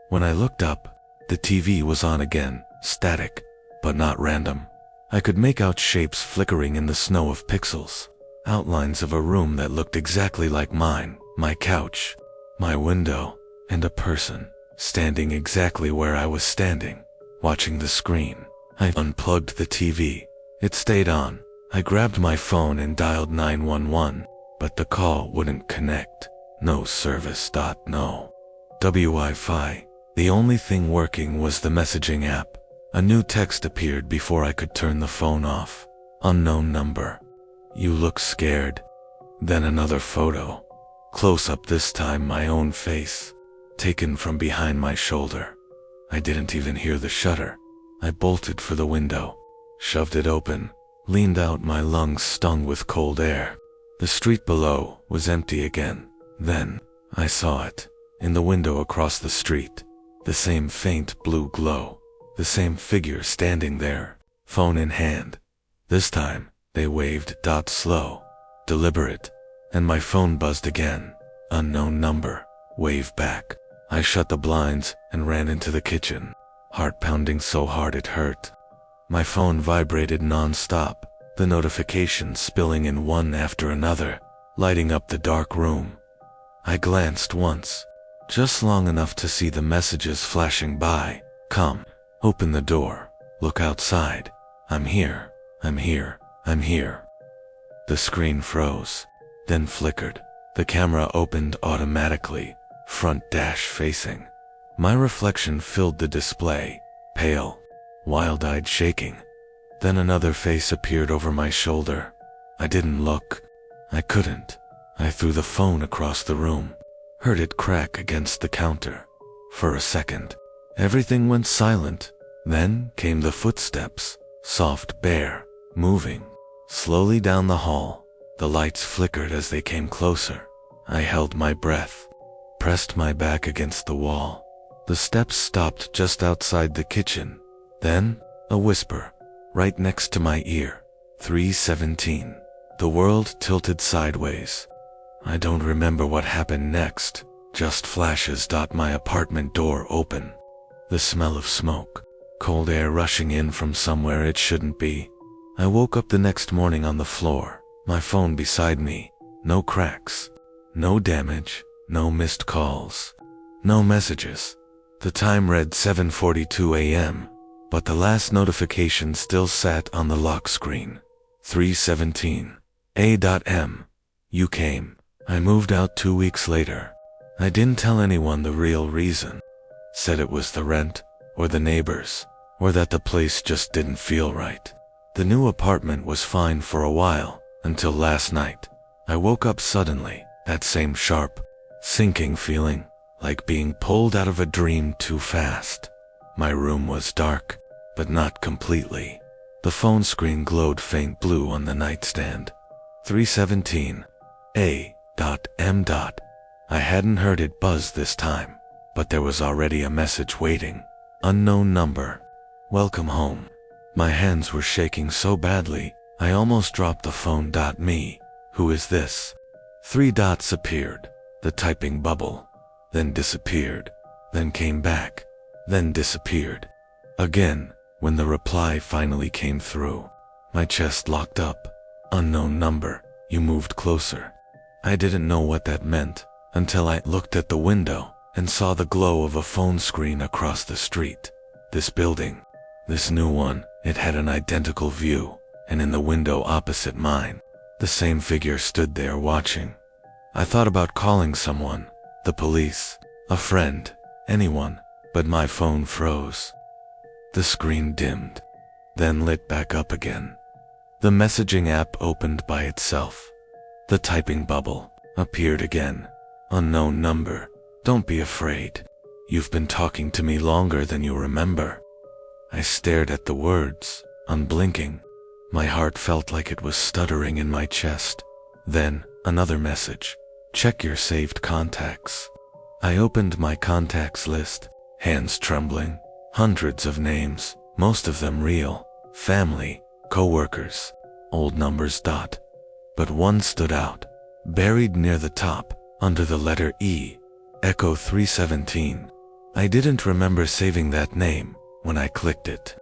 When I looked up, the TV was on again, static, but not random. I could make out shapes flickering in the snow of pixels, outlines of a room that looked exactly like mine, my couch, my window, and a person, standing exactly where I was standing, watching the screen. I unplugged the TV. It stayed on. I grabbed my phone and dialed 911, but the call wouldn't connect. No service. No Wi-Fi. The only thing working was the messaging app. A new text appeared before I could turn the phone off. Unknown number. You look scared. Then another photo. Close up this time, my own face, taken from behind my shoulder. I didn't even hear the shutter. I bolted for the window, shoved it open, leaned out, my lungs stung with cold air. The street below was empty again. Then, I saw it, in the window across the street. The same faint blue glow, the same figure standing there, phone in hand. This time, they waved. Slow, deliberate, and my phone buzzed again. Unknown number, wave back. I shut the blinds and ran into the kitchen, heart pounding so hard it hurt. My phone vibrated non-stop, the notifications spilling in one after another, lighting up the dark room. I glanced once, just long enough to see the messages flashing by. Come, open the door, look outside. I'm here, I'm here, I'm here. The screen froze, then flickered. The camera opened automatically, front dash facing. My reflection filled the display, pale, wild-eyed, shaking. Then another face appeared over my shoulder. I didn't look. I couldn't. I threw the phone across the room, heard it crack against the counter. For a second, everything went silent. Then came the footsteps, soft, bare, moving, slowly down the hall. The lights flickered as they came closer. I held my breath, pressed my back against the wall. The steps stopped just outside the kitchen. Then, a whisper, right next to my ear. 3:17. The world tilted sideways. I don't remember what happened next, just flashes. My apartment door open. The smell of smoke, cold air rushing in from somewhere it shouldn't be. I woke up the next morning on the floor, my phone beside me. No cracks, no damage, no missed calls, no messages. The time read 7:42 a.m., but the last notification still sat on the lock screen. 3:17 a.m. You came. I moved out 2 weeks later. I didn't tell anyone the real reason. Said it was the rent, or the neighbors, or that the place just didn't feel right. The new apartment was fine for a while, until last night. I woke up suddenly, that same sharp, sinking feeling, like being pulled out of a dream too fast. My room was dark, but not completely. The phone screen glowed faint blue on the nightstand. 3:17 a.m. I hadn't heard it buzz this time, but there was already a message waiting. Unknown number. Welcome home. My hands were shaking so badly, I almost dropped the phone. Me. Who is this? 3 dots appeared. The typing bubble. Then disappeared. Then came back. Then disappeared. Again, when the reply finally came through. My chest locked up. Unknown number. You moved closer. I didn't know what that meant, until I looked at the window and saw the glow of a phone screen across the street. This building. This new one, it had an identical view, and in the window opposite mine, the same figure stood there watching. I thought about calling someone, the police, a friend, anyone, but my phone froze. The screen dimmed, then lit back up again. The messaging app opened by itself. The typing bubble appeared again. Unknown number. Don't be afraid. You've been talking to me longer than you remember. I stared at the words, unblinking. My heart felt like it was stuttering in my chest. Then, another message. Check your saved contacts. I opened my contacts list, hands trembling. Hundreds of names, most of them real. Family, co-workers, old numbers. But one stood out, buried near the top, under the letter E. Echo 317. I didn't remember saving that name when I clicked it.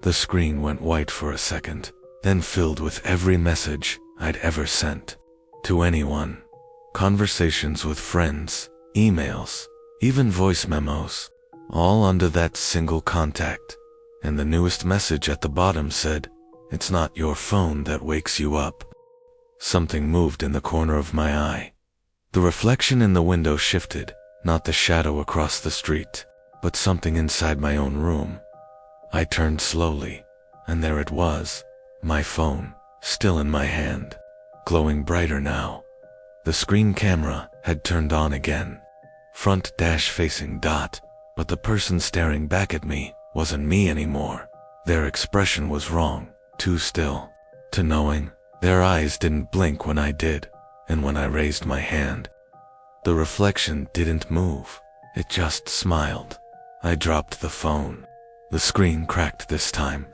The screen went white for a second, then filled with every message I'd ever sent. To anyone. Conversations with friends, emails, even voice memos, all under that single contact. And the newest message at the bottom said, "It's not your phone that wakes you up." Something moved in the corner of my eye. The reflection in the window shifted, not the shadow across the street, but something inside my own room. I turned slowly, and there it was, my phone, still in my hand, glowing brighter now. The screen camera had turned on again, front dash facing. But the person staring back at me wasn't me anymore. Their expression was wrong, too still. To knowing, their eyes didn't blink when I did, and when I raised my hand. The reflection didn't move, it just smiled. I dropped the phone. The screen cracked this time.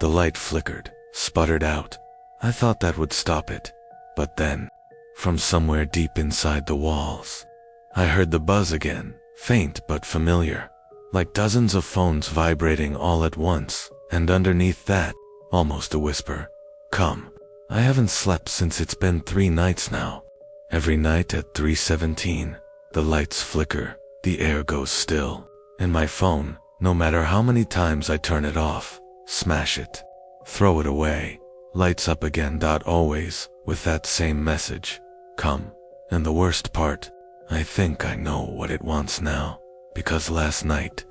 The light flickered, sputtered out. I thought that would stop it. But then, from somewhere deep inside the walls, I heard the buzz again, faint but familiar, like dozens of phones vibrating all at once, and underneath that, almost a whisper, "Come." I haven't slept since it's been 3 nights now. Every night at 3:17, the lights flicker, the air goes still, and my phone, no matter how many times I turn it off, smash it, throw it away, lights up again. Always, with that same message, "Come." And the worst part, I think I know what it wants now, because last night,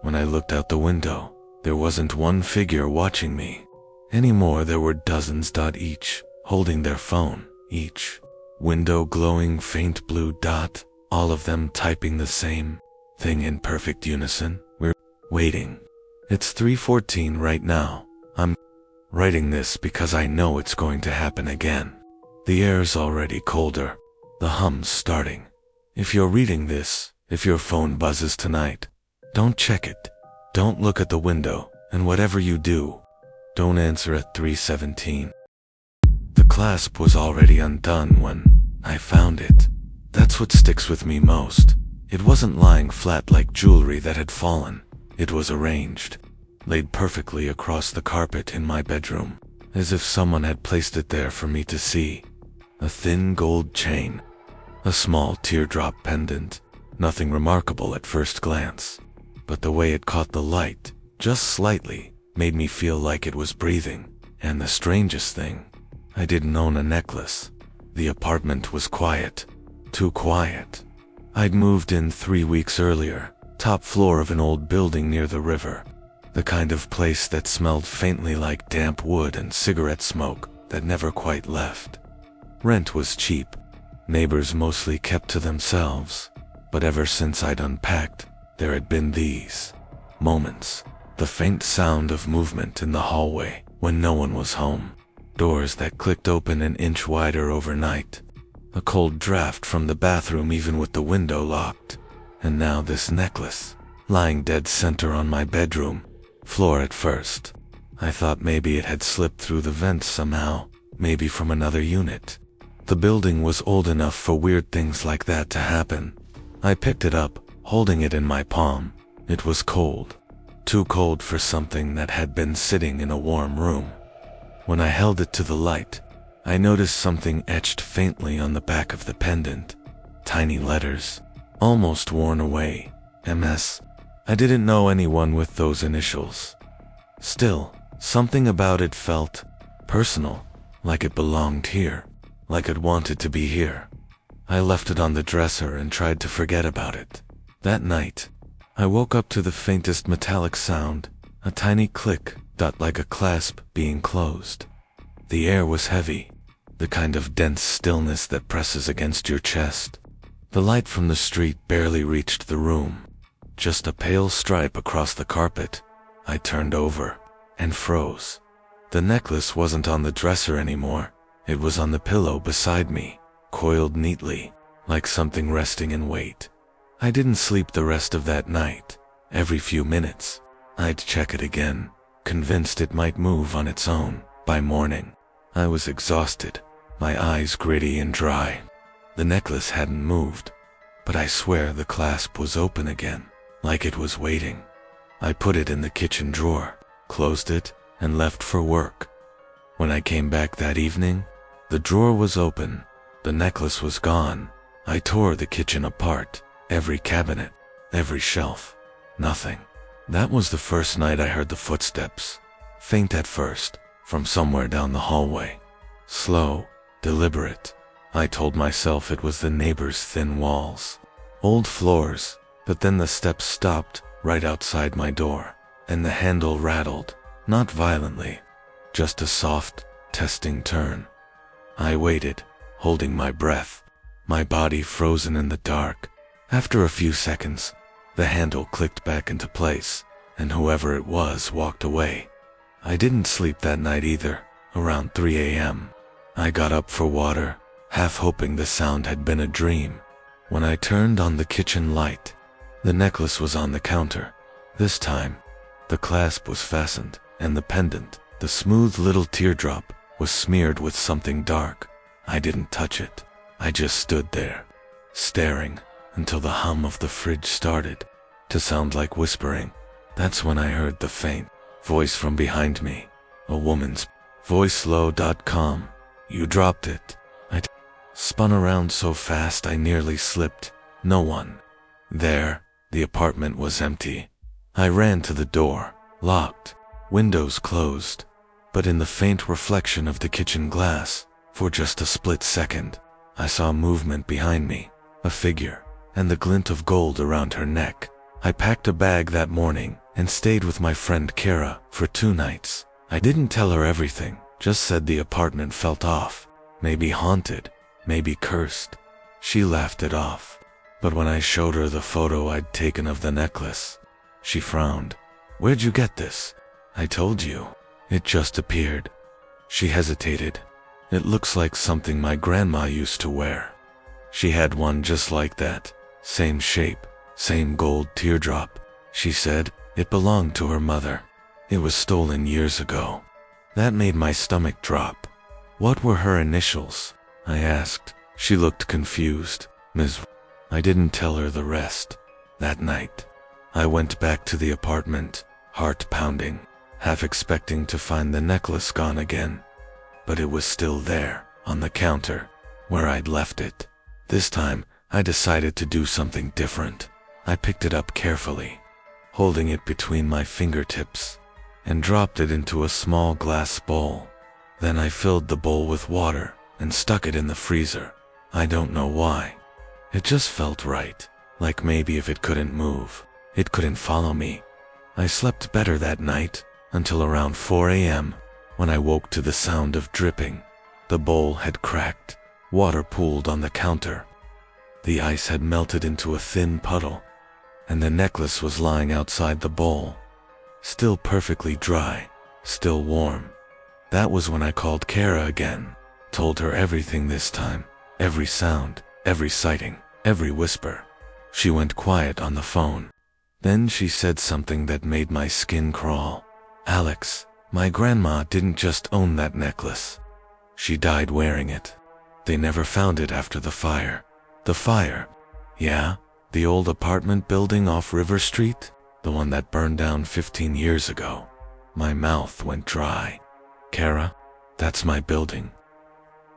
when I looked out the window, there wasn't one figure watching me. Anymore there were dozens. Each, holding their phone, each window glowing faint blue. All of them typing the same thing in perfect unison. We're waiting. It's 3:14 right now. I'm writing this because I know it's going to happen again. The air's already colder. The hum's starting. If you're reading this, if your phone buzzes tonight, don't check it. Don't look at the window, and whatever you do, don't answer at 3:17. The clasp was already undone when I found it. That's what sticks with me most. It wasn't lying flat like jewelry that had fallen. It was arranged. laid perfectly across the carpet in my bedroom, as if someone had placed it there for me to see. A thin gold chain, a small teardrop pendant, nothing remarkable at first glance, but the way it caught the light, just slightly, made me feel like it was breathing. And the strangest thing, I didn't own a necklace. The apartment was quiet, too quiet. I'd moved in 3 weeks earlier, top floor of an old building near the river, the kind of place that smelled faintly like damp wood and cigarette smoke that never quite left. Rent was cheap, neighbors mostly kept to themselves, but ever since I'd unpacked, there had been these moments. The faint sound of movement in the hallway when no one was home, doors that clicked open an inch wider overnight, a cold draft from the bathroom even with the window locked, and now this necklace, lying dead center on my bedroom floor. At first, I thought maybe it had slipped through the vents somehow, maybe from another unit. The building was old enough for weird things like that to happen. I picked it up, holding it in my palm. It was cold. Too cold for something that had been sitting in a warm room. When I held it to the light, I noticed something etched faintly on the back of the pendant. Tiny letters, almost worn away. MS. I didn't know anyone with those initials. Still, something about it felt personal, like it belonged here, like it wanted to be here. I left it on the dresser and tried to forget about it. That night, I woke up to the faintest metallic sound, a tiny click, like a clasp being closed. The air was heavy, the kind of dense stillness that presses against your chest. The light from the street barely reached the room, just a pale stripe across the carpet. I turned over and froze. The necklace wasn't on the dresser anymore. It was on the pillow beside me, coiled neatly, like something resting in wait. I didn't sleep the rest of that night. Every few minutes, I'd check it again, convinced it might move on its own. By morning, I was exhausted, my eyes gritty and dry. The necklace hadn't moved, but I swear the clasp was open again, like it was waiting. I put it in the kitchen drawer, closed it, and left for work. When I came back that evening, the drawer was open, the necklace was gone. I tore the kitchen apart. Every cabinet, every shelf, nothing. That was the first night I heard the footsteps, faint at first, from somewhere down the hallway. Slow, deliberate. I told myself it was the neighbor's thin walls, old floors, but then the steps stopped right outside my door, and the handle rattled, not violently, just a soft, testing turn. I waited, holding my breath, my body frozen in the dark. After a few seconds, the handle clicked back into place, and whoever it was walked away. I didn't sleep that night either. Around 3 a.m., I got up for water, half hoping the sound had been a dream. When I turned on the kitchen light, the necklace was on the counter. This time, the clasp was fastened, and the pendant, the smooth little teardrop, was smeared with something dark. I didn't touch it. I just stood there, staring, until the hum of the fridge started to sound like whispering. That's when I heard the faint voice from behind me, a woman's voice, low.com. You dropped it. I spun around so fast I nearly slipped. No one there. The apartment was empty. I ran to the door, locked, windows closed, but in the faint reflection of the kitchen glass, for just a split second, I saw movement behind me, a figure, and the glint of gold around her neck. I packed a bag that morning and stayed with my friend Kara for 2 nights. I didn't tell her everything, just said the apartment felt off, maybe haunted, maybe cursed. She laughed it off. But when I showed her the photo I'd taken of the necklace, she frowned. Where'd you get this? I told you. It just appeared. She hesitated. It looks like something my grandma used to wear. She had one just like that. Same shape, same gold teardrop. She said it belonged to her mother. It was stolen years ago. That made my stomach drop. What were her initials? I asked. She looked confused. Ms. I didn't tell her the rest. That night, I went back to the apartment, heart pounding, half expecting to find the necklace gone again. But it was still there, on the counter, where I'd left it. This time, I decided to do something different. I picked it up carefully, holding it between my fingertips, and dropped it into a small glass bowl. Then I filled the bowl with water and stuck it in the freezer. I don't know why. It just felt right, like maybe if it couldn't move, it couldn't follow me. I slept better that night, until around 4 a.m., when I woke to the sound of dripping. The bowl had cracked, water pooled on the counter. The ice had melted into a thin puddle, and the necklace was lying outside the bowl, still perfectly dry, still warm. That was when I called Kara again, told her everything this time, every sound, every sighting, every whisper. She went quiet on the phone. Then she said something that made my skin crawl. "Alex, my grandma didn't just own that necklace. She died wearing it. They never found it after the fire." "The fire?" "Yeah, the old apartment building off River Street, the one that burned down 15 years ago." My mouth went dry. "Kara, that's my building."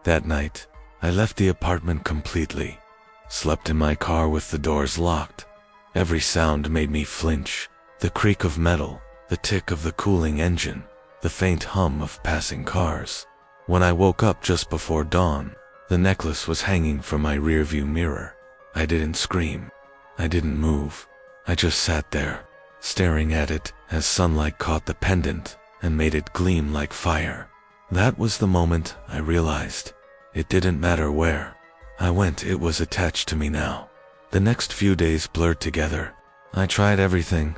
That night, I left the apartment completely, slept in my car with the doors locked. Every sound made me flinch. The creak of metal, the tick of the cooling engine, the faint hum of passing cars. When I woke up just before dawn, the necklace was hanging from my rearview mirror. I didn't scream. I didn't move. I just sat there, staring at it as sunlight caught the pendant and made it gleam like fire. That was the moment I realized it didn't matter where I went, it was attached to me now. The next few days blurred together. I tried everything.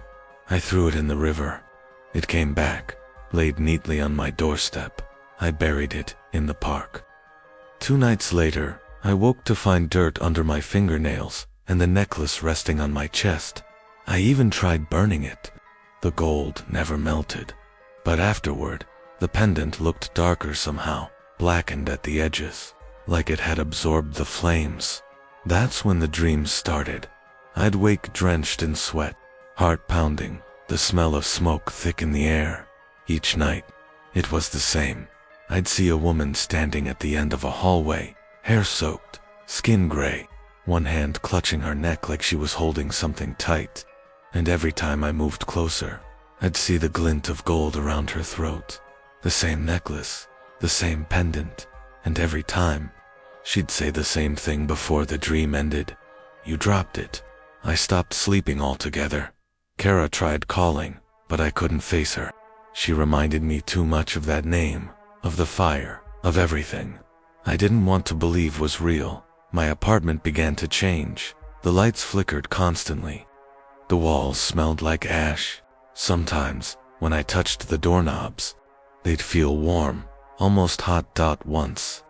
I threw it in the river. It came back, laid neatly on my doorstep. I buried it in the park. 2 nights later, I woke to find dirt under my fingernails and the necklace resting on my chest. I even tried burning it. The gold never melted. But afterward, the pendant looked darker somehow, blackened at the edges, like it had absorbed the flames. That's when the dreams started. I'd wake drenched in sweat, heart pounding, the smell of smoke thick in the air. Each night, it was the same. I'd see a woman standing at the end of a hallway, hair soaked, skin gray, one hand clutching her neck like she was holding something tight. And every time I moved closer, I'd see the glint of gold around her throat. The same necklace, the same pendant, and every time, she'd say the same thing before the dream ended. "You dropped it." I stopped sleeping altogether. Kara tried calling, but I couldn't face her. She reminded me too much of that name, of the fire, of everything I didn't want to believe was real. My apartment began to change. The lights flickered constantly. The walls smelled like ash. Sometimes, when I touched the doorknobs, they'd feel warm, almost hot. Once,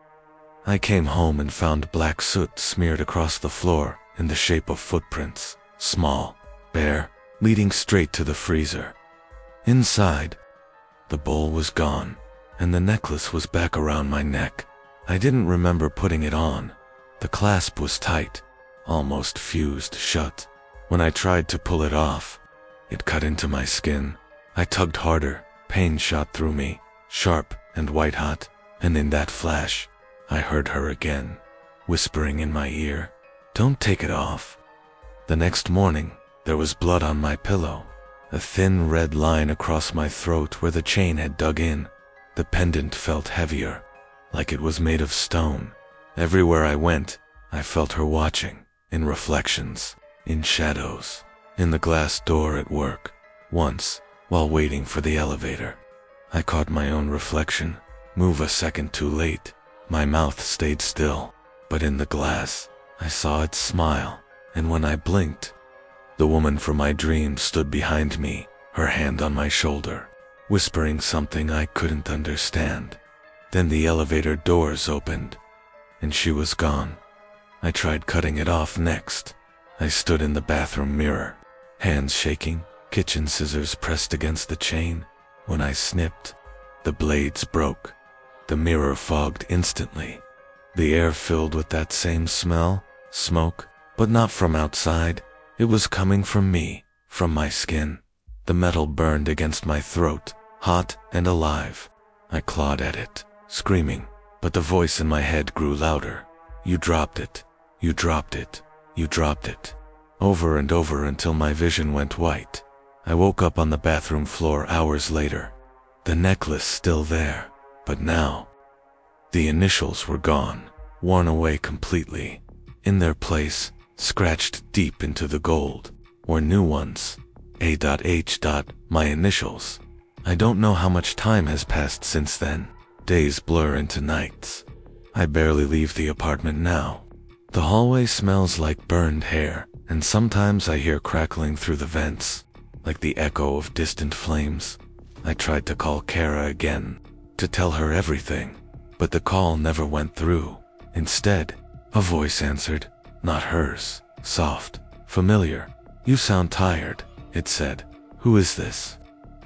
I came home and found black soot smeared across the floor in the shape of footprints, small, bare, leading straight to the freezer. Inside, the bowl was gone, and the necklace was back around my neck. I didn't remember putting it on. The clasp was tight, almost fused shut. When I tried to pull it off, it cut into my skin. I tugged harder, pain shot through me, sharp and white-hot, and in that flash, I heard her again, whispering in my ear, "Don't take it off." The next morning, there was blood on my pillow, a thin red line across my throat where the chain had dug in. The pendant felt heavier, like it was made of stone. Everywhere I went, I felt her watching, in reflections, in shadows, in the glass door at work. Once, while waiting for the elevator, I caught my own reflection, move a second too late. My mouth stayed still, but in the glass, I saw it smile, and when I blinked, the woman from my dream stood behind me, her hand on my shoulder, whispering something I couldn't understand. Then the elevator doors opened, and she was gone. I tried cutting it off next. I stood in the bathroom mirror, hands shaking, kitchen scissors pressed against the chain. When I snipped, the blades broke. The mirror fogged instantly. The air filled with that same smell, smoke, but not from outside. It was coming from me, from my skin. The metal burned against my throat, hot and alive. I clawed at it, screaming, but the voice in my head grew louder. You dropped it. You dropped it. You dropped it. Over and over until my vision went white. I woke up on the bathroom floor hours later. The necklace still there, but now the initials were gone, worn away completely. In their place, scratched deep into the gold, were new ones. A.H. My initials. I don't know how much time has passed since then. Days blur into nights. I barely leave the apartment now. The hallway smells like burned hair, and sometimes I hear crackling through the vents, like the echo of distant flames. I tried to call Kara again, to tell her everything, but the call never went through. Instead, a voice answered, not hers, soft, familiar. You sound tired, it said. Who is this?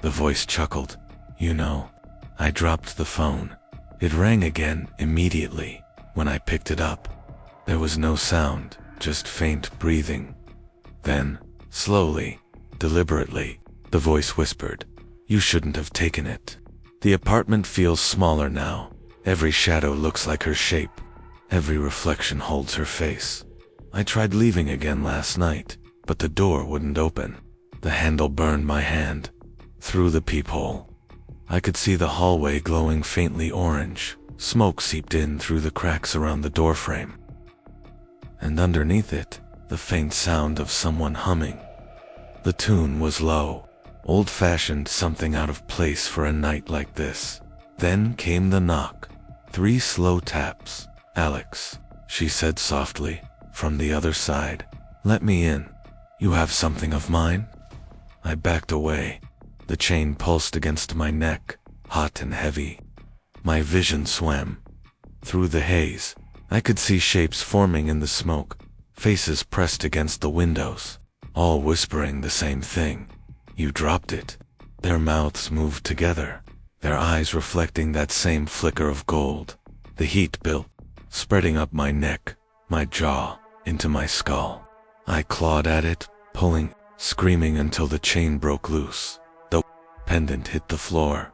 The voice chuckled. You know. I dropped the phone. It rang again immediately when I picked it up. There was no sound, just faint breathing. Then, slowly, deliberately, the voice whispered, you shouldn't have taken it. The apartment feels smaller now. Every shadow looks like her shape. Every reflection holds her face. I tried leaving again last night, but the door wouldn't open. The handle burned my hand. Through the peephole, I could see the hallway glowing faintly orange. Smoke seeped in through the cracks around the doorframe. And underneath it, the faint sound of someone humming. The tune was low, old-fashioned, something out of place for a night like this. Then came the knock. 3 slow taps. Alex, she said softly, from the other side. Let me in. You have something of mine? I backed away. The chain pulsed against my neck, hot and heavy. My vision swam. Through the haze, I could see shapes forming in the smoke, faces pressed against the windows, all whispering the same thing. You dropped it. Their mouths moved together, their eyes reflecting that same flicker of gold. The heat built, spreading up my neck, my jaw, into my skull. I clawed at it, pulling, screaming until the chain broke loose. The pendant hit the floor.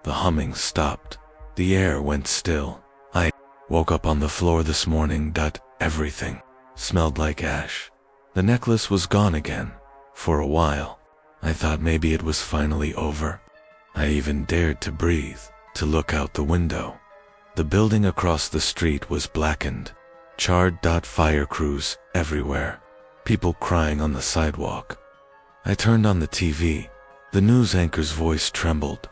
The humming stopped. The air went still. I woke up on the floor this morning. Everything smelled like ash. The necklace was gone again. For a while, I thought maybe it was finally over. I even dared to breathe, to look out the window. The building across the street was blackened. Charred. Fire crews everywhere. People crying on the sidewalk. I turned on the TV. The news anchor's voice trembled.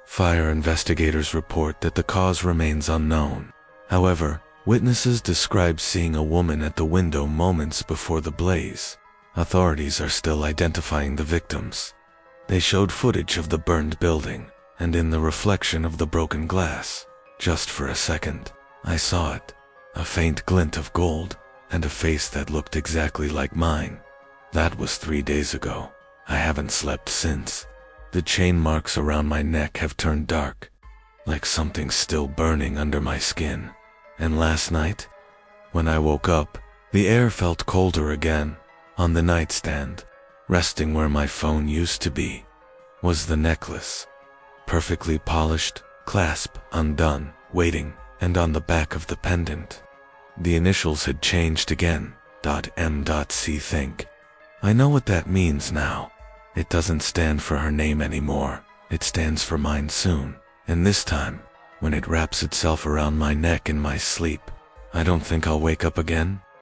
Fire investigators report that the cause remains unknown. However, witnesses describe seeing a woman at the window moments before the blaze. Authorities are still identifying the victims. They showed footage of the burned building, and in the reflection of the broken glass, just for a second, I saw it. A faint glint of gold, and a face that looked exactly like mine. That was 3 days ago. I haven't slept since. The chain marks around my neck have turned dark, like something's still burning under my skin. And last night, when I woke up, the air felt colder again. On the nightstand, resting where my phone used to be, was the necklace. Perfectly polished, clasp undone, waiting, and on the back of the pendant, the initials had changed again. M.C. Think. I know what that means now. It doesn't stand for her name anymore. It stands for mine soon. And this time, when it wraps itself around my neck in my sleep, I don't think I'll wake up again.